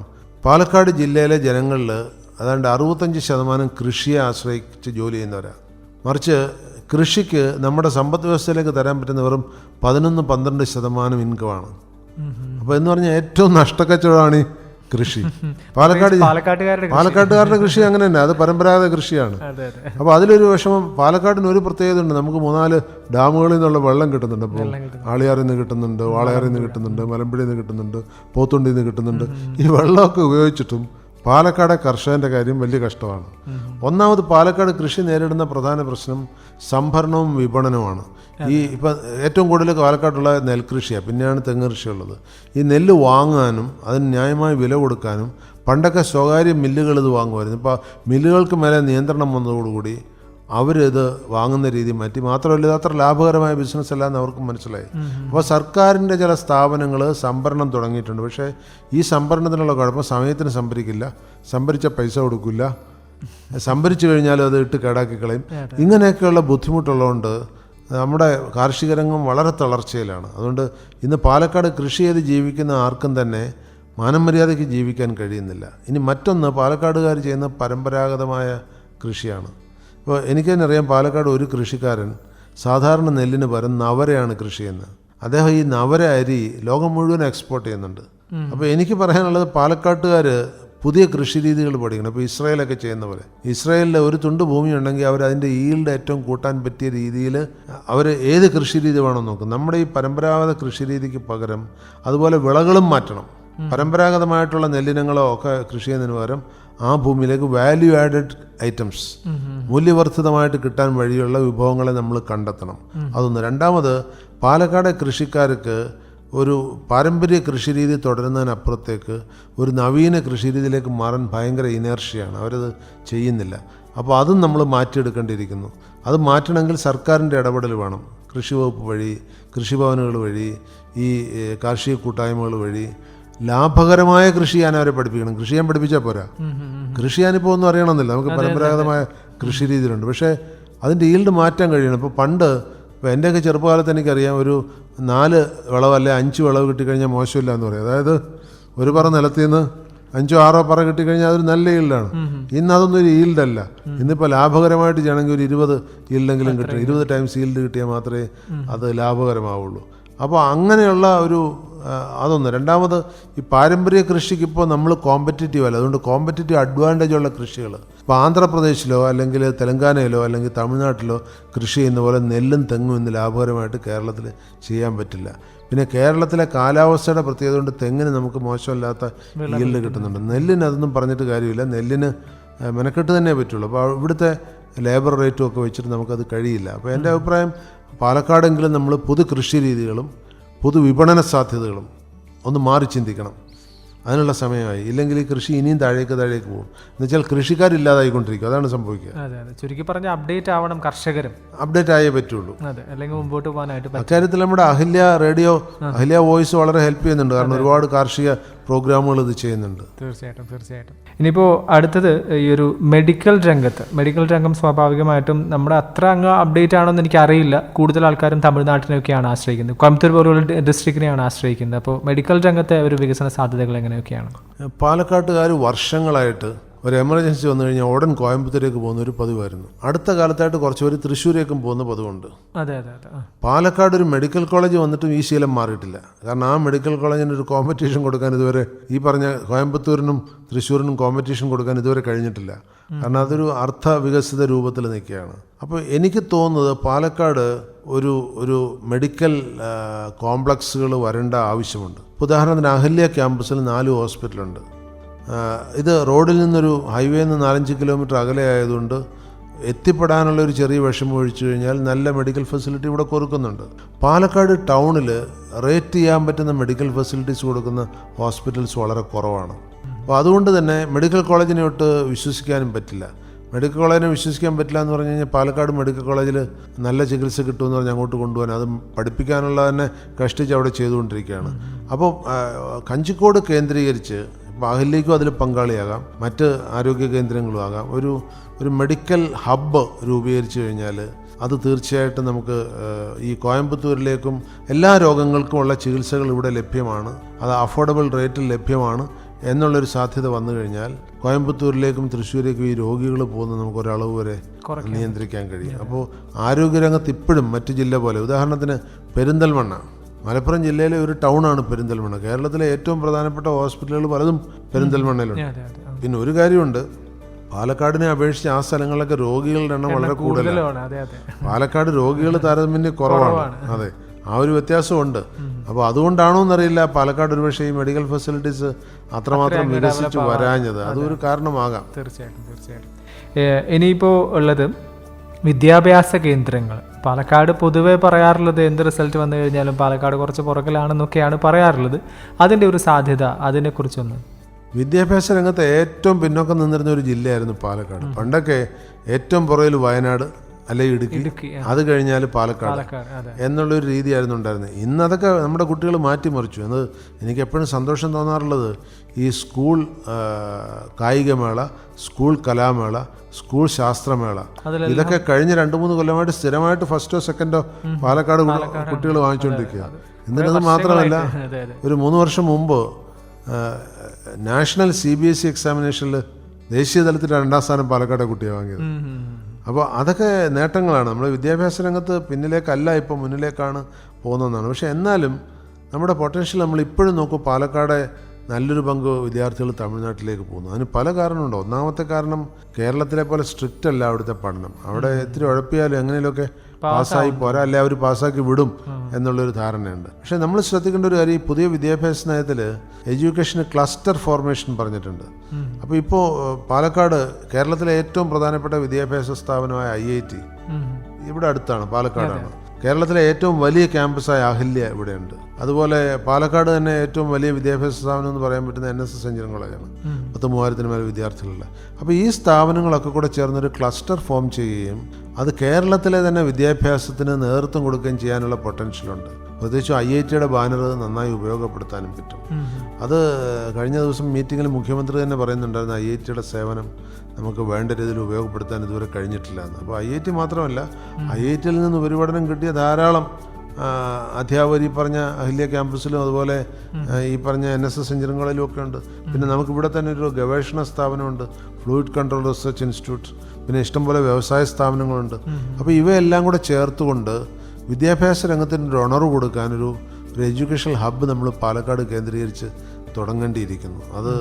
പാലക്കാട് ജില്ലയിലെ ജനങ്ങളിൽ അതാണ്ട് 65% കൃഷിയെ ആശ്രയിച്ച് ജോലി ചെയ്യുന്നവരാണ്. മറിച്ച് കൃഷിക്ക് നമ്മുടെ സമ്പദ് വ്യവസ്ഥയിലേക്ക് തരാൻ പറ്റുന്ന വെറും 11-12% ഇൻകമാണ്. അപ്പോൾ എന്ന് പറഞ്ഞാൽ ഏറ്റവും നഷ്ടക്കച്ചവടമാണ് ഈ കൃഷി. പാലക്കാട്ടുകാരുടെ കൃഷി അങ്ങനെ തന്നെ, അത് പരമ്പരാഗത കൃഷിയാണ്. അപ്പോൾ അതിലൊരു വിഷമം, പാലക്കാടിന് ഒരു പ്രത്യേകത ഉണ്ട്. നമുക്ക് 3-4 ഡാമുകളിൽ നിന്നുള്ള വെള്ളം കിട്ടുന്നുണ്ട്. ഇപ്പോൾ ആളിയാറിൽ നിന്ന് കിട്ടുന്നുണ്ട്, വാളയാറിൽ നിന്ന് കിട്ടുന്നുണ്ട്, മലമ്പുഴയിൽ നിന്ന് കിട്ടുന്നുണ്ട്, പോത്തുണ്ടിയിൽ നിന്ന് കിട്ടുന്നുണ്ട്. ഈ വെള്ളമൊക്കെ ഉപയോഗിച്ചിട്ടും പാലക്കാട് കർഷകൻ്റെ കാര്യം വലിയ കഷ്ടമാണ്. ഒന്നാമത് പാലക്കാട് കൃഷി നേരിടുന്ന പ്രധാന പ്രശ്നം സംഭരണവും വിപണനവുമാണ്. ഈ ഇപ്പം ഏറ്റവും കൂടുതൽ പാലക്കാട്ടുള്ള നെൽകൃഷിയാണ്, പിന്നെയാണ് തെങ്ങ് കൃഷിയുള്ളത്. ഈ നെല്ല് വാങ്ങാനും അതിന് ന്യായമായ വില കൊടുക്കാനും പണ്ടൊക്കെ സ്വകാര്യ മില്ലുകൾ ഇത് വാങ്ങുമായിരുന്നു. ഇപ്പോൾ മില്ലുകൾക്ക് മേലെ നിയന്ത്രണം വന്നതോടുകൂടി അവരിത് വാങ്ങുന്ന രീതി മാറ്റി. മാത്രമല്ല ഇത് അത്ര ലാഭകരമായ ബിസിനസ് അല്ല എന്ന് അവർക്ക് മനസ്സിലായി. അപ്പോൾ സർക്കാരിൻ്റെ ചില സ്ഥാപനങ്ങൾ സംഭരണം തുടങ്ങിയിട്ടുണ്ട്. പക്ഷേ ഈ സംഭരണത്തിനുള്ള കുഴപ്പം സമയത്തിന് സംഭരിക്കില്ല, സംഭരിച്ച പൈസ കൊടുക്കില്ല, സംഭരിച്ചു കഴിഞ്ഞാലും അത് ഇട്ട് കേടാക്കി കളയും. ഇങ്ങനെയൊക്കെയുള്ള ബുദ്ധിമുട്ടുള്ളതുകൊണ്ട് നമ്മുടെ കാർഷിക രംഗം വളരെ തളർച്ചയിലാണ്. അതുകൊണ്ട് ഇന്ന് പാലക്കാട് കൃഷി ചെയ്ത് ജീവിക്കുന്ന ആർക്കും തന്നെ മാനം മര്യാദയ്ക്ക് ജീവിക്കാൻ കഴിയുന്നില്ല. ഇനി മറ്റൊന്ന്, പാലക്കാടുകാർ ചെയ്യുന്ന പരമ്പരാഗതമായ കൃഷിയാണ്. ഇപ്പോൾ എനിക്ക് തന്നെ അറിയാം, പാലക്കാട് ഒരു കൃഷിക്കാരൻ സാധാരണ നെല്ലിന് പകരം നവരയാണ് കൃഷി ചെയ്യുന്നത്. അദ്ദേഹം ഈ നവര അരി ലോകം മുഴുവൻ എക്സ്പോർട്ട് ചെയ്യുന്നുണ്ട്. അപ്പോൾ എനിക്ക് പറയാനുള്ളത്, പാലക്കാട്ടുകാർ പുതിയ കൃഷി രീതികൾ പഠിക്കണം. ഇപ്പോൾ ഇസ്രായേലൊക്കെ ചെയ്യുന്ന പോലെ, ഇസ്രായേലിൽ ഒരു തുണ്ട് ഭൂമി ഉണ്ടെങ്കിൽ അവർ അതിൻ്റെ ഈൽഡ് ഏറ്റവും കൂട്ടാൻ പറ്റിയ രീതിയിൽ അവർ ഏത് കൃഷി രീതി വേണമെന്ന് നോക്കും. നമ്മുടെ ഈ പരമ്പരാഗത കൃഷി രീതിക്ക് പകരം അതുപോലെ വിളകളും മാറ്റണം. പരമ്പരാഗതമായിട്ടുള്ള നെല്ലിനങ്ങളോ ഒക്കെ കൃഷി ചെയ്യുന്നതിന് പകരം ആ ഭൂമിയിലേക്ക് വാല്യൂ ആഡഡ് ഐറ്റംസ്, മൂല്യവർദ്ധിതമായിട്ട് കിട്ടാൻ വഴിയുള്ള വിഭവങ്ങളെ നമ്മൾ കണ്ടെത്തണം. അതൊന്ന്. രണ്ടാമത്, പാലക്കാട് കൃഷിക്കാർക്ക് ഒരു പാരമ്പര്യ കൃഷിരീതി തുടരുന്നതിനപ്പുറത്തേക്ക് ഒരു നവീന കൃഷിരീതിയിലേക്ക് മാറാൻ ഭയങ്കര ഇനേർഷ്യയാണ്, അവരത് ചെയ്യുന്നില്ല. അപ്പോൾ അതും നമ്മൾ മാറ്റിയെടുക്കേണ്ടിയിരിക്കുന്നു. അത് മാറ്റണമെങ്കിൽ സർക്കാരിൻ്റെ ഇടപെടൽ വേണം. കൃഷി വകുപ്പ് വഴി, കൃഷിഭവനുകൾ വഴി, ഈ കാർഷിക കൂട്ടായ്മകൾ വഴി ലാഭകരമായ കൃഷി ചെയ്യാൻ അവരെ പഠിപ്പിക്കണം. കൃഷി ചെയ്യാൻ പഠിപ്പിച്ചാൽ പോരാ, കൃഷി ഞാനിപ്പോൾ ഒന്നും അറിയണമെന്നില്ല, നമുക്ക് പരമ്പരാഗതമായ കൃഷി രീതിയിലുണ്ട്. പക്ഷേ അതിൻ്റെ ഈൽഡ് മാറ്റാൻ കഴിയണം. ഇപ്പോൾ പണ്ട്, ഇപ്പോൾ എൻ്റെയൊക്കെ ചെറുപ്പകാലത്ത് എനിക്കറിയാം, ഒരു 4 വിളവ് അല്ലെ 5 വിളവ് കിട്ടിക്കഴിഞ്ഞാൽ മോശമില്ല എന്ന് പറയും. അതായത് ഒരു പറ നിലത്തിൽ നിന്ന് 5 6 പറ കിട്ടിക്കഴിഞ്ഞാൽ അതൊരു നല്ല ഈൽഡാണ്. ഇന്ന് അതൊന്നും ഒരു ഈൽഡല്ല. ഇന്നിപ്പോൾ ലാഭകരമായിട്ട് ചെയ്യണമെങ്കിൽ ഒരു 20 ഈൽഡെങ്കിലും കിട്ടണം. 20 ടൈംസ് ഈൽഡ് കിട്ടിയാൽ മാത്രമേ അത് ലാഭകരമാവുള്ളൂ. അപ്പോൾ അങ്ങനെയുള്ള ഒരു അതൊന്ന്. രണ്ടാമത്, ഈ പാരമ്പര്യ കൃഷിക്ക് ഇപ്പോൾ നമ്മൾ കോമ്പറ്റീറ്റീവ് അല്ല. അതുകൊണ്ട് കോമ്പറ്റീറ്റീവ് അഡ്വാൻറ്റേജ് ഉള്ള കൃഷികൾ ഇപ്പോൾ ആന്ധ്രാപ്രദേശിലോ അല്ലെങ്കിൽ തെലങ്കാനയിലോ അല്ലെങ്കിൽ തമിഴ്നാട്ടിലോ കൃഷി ചെയ്യുന്ന പോലെ നെല്ലും തെങ്ങും ഇന്ന് ലാഭകരമായിട്ട് കേരളത്തിൽ ചെയ്യാൻ പറ്റില്ല. പിന്നെ കേരളത്തിലെ കാലാവസ്ഥയുടെ പ്രത്യേകത കൊണ്ട് തെങ്ങിന് നമുക്ക് മോശമല്ലാത്ത ഈൽഡ് കിട്ടുന്നുണ്ട്. നെല്ലിന് അതൊന്നും പറഞ്ഞിട്ട് കാര്യമില്ല. നെല്ലിന് മെനക്കെട്ട് തന്നെ പറ്റുള്ളൂ. അപ്പോൾ ഇവിടുത്തെ ലേബർ റേറ്റും ഒക്കെ വെച്ചിട്ട് നമുക്കത് കഴിയില്ല. അപ്പോൾ എൻ്റെ അഭിപ്രായം, പാലക്കാടെങ്കിലും നമ്മൾ പൊതു കൃഷി രീതികളും പൊതു വിപണന സാധ്യതകളും ഒന്ന് മാറി ചിന്തിക്കണം. അതിനുള്ള സമയമായി. ഇല്ലെങ്കിൽ ഈ കൃഷി ഇനിയും താഴേക്ക് പോകും. എന്നുവെച്ചാൽ കൃഷിക്കാരില്ലാതായിക്കൊണ്ടിരിക്കും. അതാണ് സംഭവിക്കുക. അതെ അതെ, ചുരുക്കി പറഞ്ഞ അപ്ഡേറ്റ് ആവണം, കർഷകരും അപ്ഡേറ്റ് ആയേ പറ്റുള്ളൂ. അതെ, അല്ലെങ്കിൽ മുമ്പോട്ട് പോകാനായിട്ട്. അക്കാര്യത്തിൽ നമ്മുടെ അഹല്യ വോയിസ് വളരെ ഹെൽപ്പ് ചെയ്യുന്നുണ്ട്. കാരണം ഒരുപാട് കാർഷിക പ്രോഗ്രാമുകൾ ഇത് ചെയ്യുന്നുണ്ട്. തീർച്ചയായിട്ടും. ഇനിയിപ്പോൾ അടുത്തത്, ഈ ഒരു മെഡിക്കൽ രംഗം സ്വാഭാവികമായിട്ടും നമ്മുടെ അത്ര അങ്ങ് അപ്ഡേറ്റ് ആണെന്ന് എനിക്കറിയില്ല. കൂടുതൽ ആൾക്കാരും തമിഴ്നാട്ടിനെയൊക്കെയാണ് ആശ്രയിക്കുന്നത്, കോയമ്പത്തൂർ പോലുള്ള ഡിസ്ട്രിക്റ്റിനെയാണ് ആശ്രയിക്കുന്നത്. അപ്പോൾ മെഡിക്കൽ രംഗത്തെ ഒരു വികസന സാധ്യതകൾ എങ്ങനെയൊക്കെയാണ്? പാലക്കാട്ടുകാർ വർഷങ്ങളായിട്ട് ഒരു എമർജൻസി വന്നു കഴിഞ്ഞാൽ ഉടൻ കോയമ്പത്തൂരേക്ക് പോകുന്ന ഒരു പതിവായിരുന്നു. അടുത്ത കാലത്തായിട്ട് കുറച്ച് പേര് തൃശ്ശൂരേക്കും പോകുന്ന പതിവുണ്ട്. അതെ. പാലക്കാട് ഒരു മെഡിക്കൽ കോളേജ് വന്നിട്ടും ഈ ശീലം മാറിയിട്ടില്ല. കാരണം ആ മെഡിക്കൽ കോളേജിന് ഒരു കോമ്പറ്റീഷൻ കൊടുക്കാൻ ഇതുവരെ, ഈ പറഞ്ഞ കോയമ്പത്തൂരിനും തൃശ്ശൂരിനും കോമ്പറ്റീഷൻ കൊടുക്കാൻ ഇതുവരെ കഴിഞ്ഞിട്ടില്ല. കാരണം അതൊരു അർത്ഥ വികസിത രൂപത്തിൽ നിൽക്കുകയാണ്. അപ്പോൾ എനിക്ക് തോന്നുന്നത് പാലക്കാട് ഒരു മെഡിക്കൽ കോംപ്ലക്സുകൾ വരേണ്ട ആവശ്യമുണ്ട്. ഉദാഹരണത്തിന് അഹല്യ ക്യാമ്പസിൽ 4 ഹോസ്പിറ്റലുണ്ട്. ഇത് റോഡിൽ നിന്നൊരു ഹൈവേയിൽ നിന്ന് 4-5 കിലോമീറ്റർ അകലെ ആയതുകൊണ്ട് എത്തിപ്പെടാനുള്ള ഒരു ചെറിയ വിഷമം ഒഴിച്ചു കഴിഞ്ഞാൽ നല്ല മെഡിക്കൽ ഫെസിലിറ്റി ഇവിടെ കൊടുക്കുന്നുണ്ട്. പാലക്കാട് ടൗണിൽ റേറ്റ് ചെയ്യാൻ പറ്റുന്ന മെഡിക്കൽ ഫെസിലിറ്റീസ് കൊടുക്കുന്ന ഹോസ്പിറ്റൽസ് വളരെ കുറവാണ്. അപ്പോൾ അതുകൊണ്ട് തന്നെ മെഡിക്കൽ കോളേജിനെ ഒട്ട് വിശ്വസിക്കാനും പറ്റില്ല. മെഡിക്കൽ കോളേജിനെ വിശ്വസിക്കാൻ പറ്റില്ല എന്ന് പറഞ്ഞു കഴിഞ്ഞാൽ പാലക്കാട് മെഡിക്കൽ കോളേജിൽ നല്ല ചികിത്സ കിട്ടുമെന്ന് പറഞ്ഞാൽ അങ്ങോട്ട് കൊണ്ടുപോകാൻ, അത് പഠിപ്പിക്കാനുള്ള തന്നെ കഷ്ടിച്ച് അവിടെ ചെയ്തുകൊണ്ടിരിക്കുകയാണ്. അപ്പോൾ കഞ്ചിക്കോട് കേന്ദ്രീകരിച്ച് അഹല്യയ്ക്കും അതിൽ പങ്കാളിയാകാം, മറ്റ് ആരോഗ്യ കേന്ദ്രങ്ങളും ആകാം. ഒരു മെഡിക്കൽ ഹബ്ബ് രൂപീകരിച്ചു കഴിഞ്ഞാൽ അത് തീർച്ചയായിട്ടും നമുക്ക് ഈ കോയമ്പത്തൂരിലേക്കും എല്ലാ രോഗങ്ങൾക്കും ഉള്ള ചികിത്സകൾ ഇവിടെ ലഭ്യമാണ്, അത് അഫോർഡബിൾ റേറ്റിൽ ലഭ്യമാണ് എന്നുള്ളൊരു സാധ്യത വന്നു കഴിഞ്ഞാൽ കോയമ്പത്തൂരിലേക്കും തൃശ്ശൂരേക്കും ഈ രോഗികൾ പോകുന്നത് നമുക്ക് ഒരളവ് വരെ നിയന്ത്രിക്കാൻ കഴിയും. അപ്പോൾ ആരോഗ്യരംഗത്ത് ഇപ്പോഴും മറ്റ് ജില്ല പോലെ, ഉദാഹരണത്തിന് പെരിന്തൽമണ്ണ, മലപ്പുറം ജില്ലയിലെ ഒരു ടൗണാണ് പെരിന്തൽമണ്ണ. കേരളത്തിലെ ഏറ്റവും പ്രധാനപ്പെട്ട ഹോസ്പിറ്റലുകൾ പലതും പെരിന്തൽമണ്ണയിലുണ്ട്. പിന്നെ ഒരു കാര്യമുണ്ട്, പാലക്കാടിനെ അപേക്ഷിച്ച് ആ സ്ഥലങ്ങളിലൊക്കെ രോഗികളുടെ എണ്ണം വളരെ കൂടുതലാണ്. പാലക്കാട് രോഗികൾ താരതമ്യം കുറവാണ്. അതെ, ആ ഒരു വ്യത്യാസമുണ്ട്. അപ്പോൾ അതുകൊണ്ടാണോ എന്നറിയില്ല പാലക്കാട് ഒരുപക്ഷെ ഈ മെഡിക്കൽ ഫെസിലിറ്റീസ് അത്രമാത്രം വികസിച്ച് വരാഞ്ഞത്, അതൊരു കാരണമാകാം. തീർച്ചയായിട്ടും. ഇനിയിപ്പോൾ ഉള്ളത് വിദ്യാഭ്യാസ കേന്ദ്രങ്ങൾ. പാലക്കാട് പൊതുവെ പറയാറുള്ളത് എന്ത് റിസൾട്ട് വന്നു കഴിഞ്ഞാലും പാലക്കാട് കുറച്ച് പുറകിലാണെന്നൊക്കെയാണ് പറയാറുള്ളത്. അതിൻ്റെ ഒരു സാധ്യത, അതിനെക്കുറിച്ചൊന്ന്. വിദ്യാഭ്യാസ രംഗത്ത് ഏറ്റവും പിന്നോക്കം നിന്നിരുന്ന ഒരു ജില്ലയായിരുന്നു പാലക്കാട്. പണ്ടൊക്കെ ഏറ്റവും പുറകിൽ വയനാട് അല്ലെങ്കിൽ ഇടുക്കി, അത് കഴിഞ്ഞാൽ പാലക്കാട് എന്നുള്ളൊരു രീതിയായിരുന്നു ഉണ്ടായിരുന്നത്. ഇന്നതൊക്കെ നമ്മുടെ കുട്ടികൾ മാറ്റിമറിച്ചു. എന്നത് എനിക്ക് എപ്പോഴും സന്തോഷം തോന്നാറുള്ളത്, ഈ സ്കൂൾ കായികമേള, സ്കൂൾ കലാമേള, സ്കൂൾ ശാസ്ത്രമേള, ഇതൊക്കെ കഴിഞ്ഞ 2-3 കൊല്ലമായിട്ട് സ്ഥിരമായിട്ട് ഫസ്റ്റോ സെക്കൻഡോ പാലക്കാട് കുട്ടികൾ വാങ്ങിച്ചുകൊണ്ടിരിക്കുക. എന്നിട്ടത് മാത്രമല്ല, ഒരു 3 വർഷം മുമ്പ് നാഷണൽ CBSE എക്സാമിനേഷനിൽ ദേശീയ തലത്തിൽ 2ാം സ്ഥാനം പാലക്കാട് കുട്ടിയെ വാങ്ങിയത്. അപ്പോൾ അതൊക്കെ നേട്ടങ്ങളാണ്. നമ്മൾ വിദ്യാഭ്യാസ രംഗത്ത് പിന്നിലേക്കല്ല, ഇപ്പോൾ മുന്നിലേക്കാണ് പോകുന്നതെന്നാണ്. പക്ഷേ എന്നാലും നമ്മുടെ പൊട്ടൻഷ്യൽ നമ്മൾ ഇപ്പോഴും നോക്കും. പാലക്കാട് നല്ലൊരു പങ്ക് വിദ്യാർത്ഥികൾ തമിഴ്നാട്ടിലേക്ക് പോകുന്നു. അതിന് പല കാരണമുണ്ട്. ഒന്നാമത്തെ കാരണം, കേരളത്തിലെ പോലെ സ്ട്രിക്റ്റ് അല്ല അവിടുത്തെ പഠനം. അവിടെ ഇത്തിരി ഉഴപ്പിയാലും എങ്ങനെയൊക്കെ പാസ്സായി പോരാ, അല്ലെ അവർ പാസ്സാക്കി വിടും എന്നുള്ളൊരു ധാരണയുണ്ട്. പക്ഷേ നമ്മൾ ശ്രദ്ധിക്കേണ്ട ഒരു കാര്യം, ഈ പുതിയ വിദ്യാഭ്യാസ നയത്തിൽ എഡ്യൂക്കേഷന് ക്ലസ്റ്റർ ഫോർമേഷൻ പറഞ്ഞിട്ടുണ്ട്. അപ്പോൾ ഇപ്പോൾ പാലക്കാട് കേരളത്തിലെ ഏറ്റവും പ്രധാനപ്പെട്ട വിദ്യാഭ്യാസ സ്ഥാപനമായ IIT ഇവിടെ അടുത്താണ്, പാലക്കാടാണ്. കേരളത്തിലെ ഏറ്റവും വലിയ ക്യാമ്പസായ അഹല്യ ഇവിടെയുണ്ട്. അതുപോലെ പാലക്കാട് തന്നെ ഏറ്റവും വലിയ വിദ്യാഭ്യാസ സ്ഥാപനം എന്ന് പറയാൻ പറ്റുന്ന NSS എഞ്ചിനീയറിംഗ് കോളേജാണ്. 30,000 മേൽ വിദ്യാർത്ഥികളുള്ള. അപ്പോൾ ഈ സ്ഥാപനങ്ങളൊക്കെ കൂടെ ചേർന്നൊരു ക്ലസ്റ്റർ ഫോം ചെയ്യുകയും അത് കേരളത്തിലെ തന്നെ വിദ്യാഭ്യാസത്തിന് നേതൃത്വം കൊടുക്കുകയും ചെയ്യാനുള്ള പൊട്ടൻഷ്യലുണ്ട്. പ്രത്യേകിച്ചും IIT ബാനർ നന്നായി ഉപയോഗപ്പെടുത്താനും പറ്റും. അത് കഴിഞ്ഞ ദിവസം മീറ്റിങ്ങിൽ മുഖ്യമന്ത്രി തന്നെ പറയുന്നുണ്ടായിരുന്നു, IIT സേവനം നമുക്ക് വേണ്ട രീതിയിൽ ഉപയോഗപ്പെടുത്താൻ ഇതുവരെ കഴിഞ്ഞിട്ടില്ല എന്ന്. അപ്പോൾ IIT മാത്രമല്ല, IIT നിന്ന് ഉപരിപഠനം കിട്ടിയ ധാരാളം അധ്യാപകർ ഈ പറഞ്ഞ അഹില്യ ക്യാമ്പസിലും അതുപോലെ ഈ പറഞ്ഞ NSS എഞ്ചിനീയറിംഗ് കോളേജിലും ഒക്കെ ഉണ്ട്. പിന്നെ നമുക്കിവിടെ തന്നെ ഒരു ഗവേഷണ സ്ഥാപനമുണ്ട്, ഫ്ലൂയിഡ് കൺട്രോൾ റിസർച്ച് ഇൻസ്റ്റിറ്റ്യൂട്ട്. പിന്നെ ഇഷ്ടംപോലെ വ്യവസായ സ്ഥാപനങ്ങളുണ്ട്. അപ്പോൾ ഇവയെല്ലാം കൂടെ ചേർത്തുകൊണ്ട് വിദ്യാഭ്യാസ രംഗത്തിന് ഒരു ഉണർവ് കൊടുക്കാനൊരു എഡ്യൂക്കേഷണൽ ഹബ്ബ് നമ്മൾ പാലക്കാട് കേന്ദ്രീകരിച്ച് തുടങ്ങേണ്ടിയിരിക്കുന്നു. അത്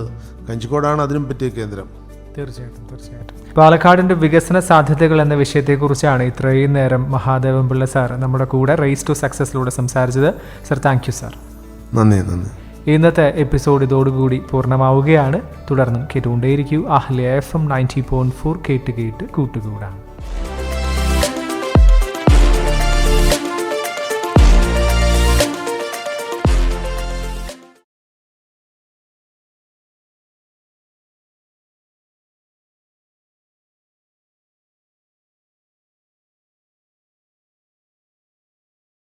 കഞ്ചിക്കോടാണ് അതിനും പറ്റിയ കേന്ദ്രം. തീർച്ചയായിട്ടും. പാലക്കാടിൻ്റെ വികസന സാധ്യതകൾ എന്ന വിഷയത്തെക്കുറിച്ചാണ് ഇത്രയും നേരം മഹാദേവൻ പിള്ള സാർ നമ്മുടെ കൂടെ റേസ് ടു സക്സസിലൂടെ സംസാരിച്ചത്. Sir, thank you sir. നന്ദി. ഇന്നത്തെ എപ്പിസോഡ് ഇതോടുകൂടി പൂർണ്ണമാവുകയാണ്. തുടർന്നും കേട്ടുകൊണ്ടേയിരിക്കൂ. അഹല്യ FM 90.4 കേട്ട് കൂട്ടുകൂടാം.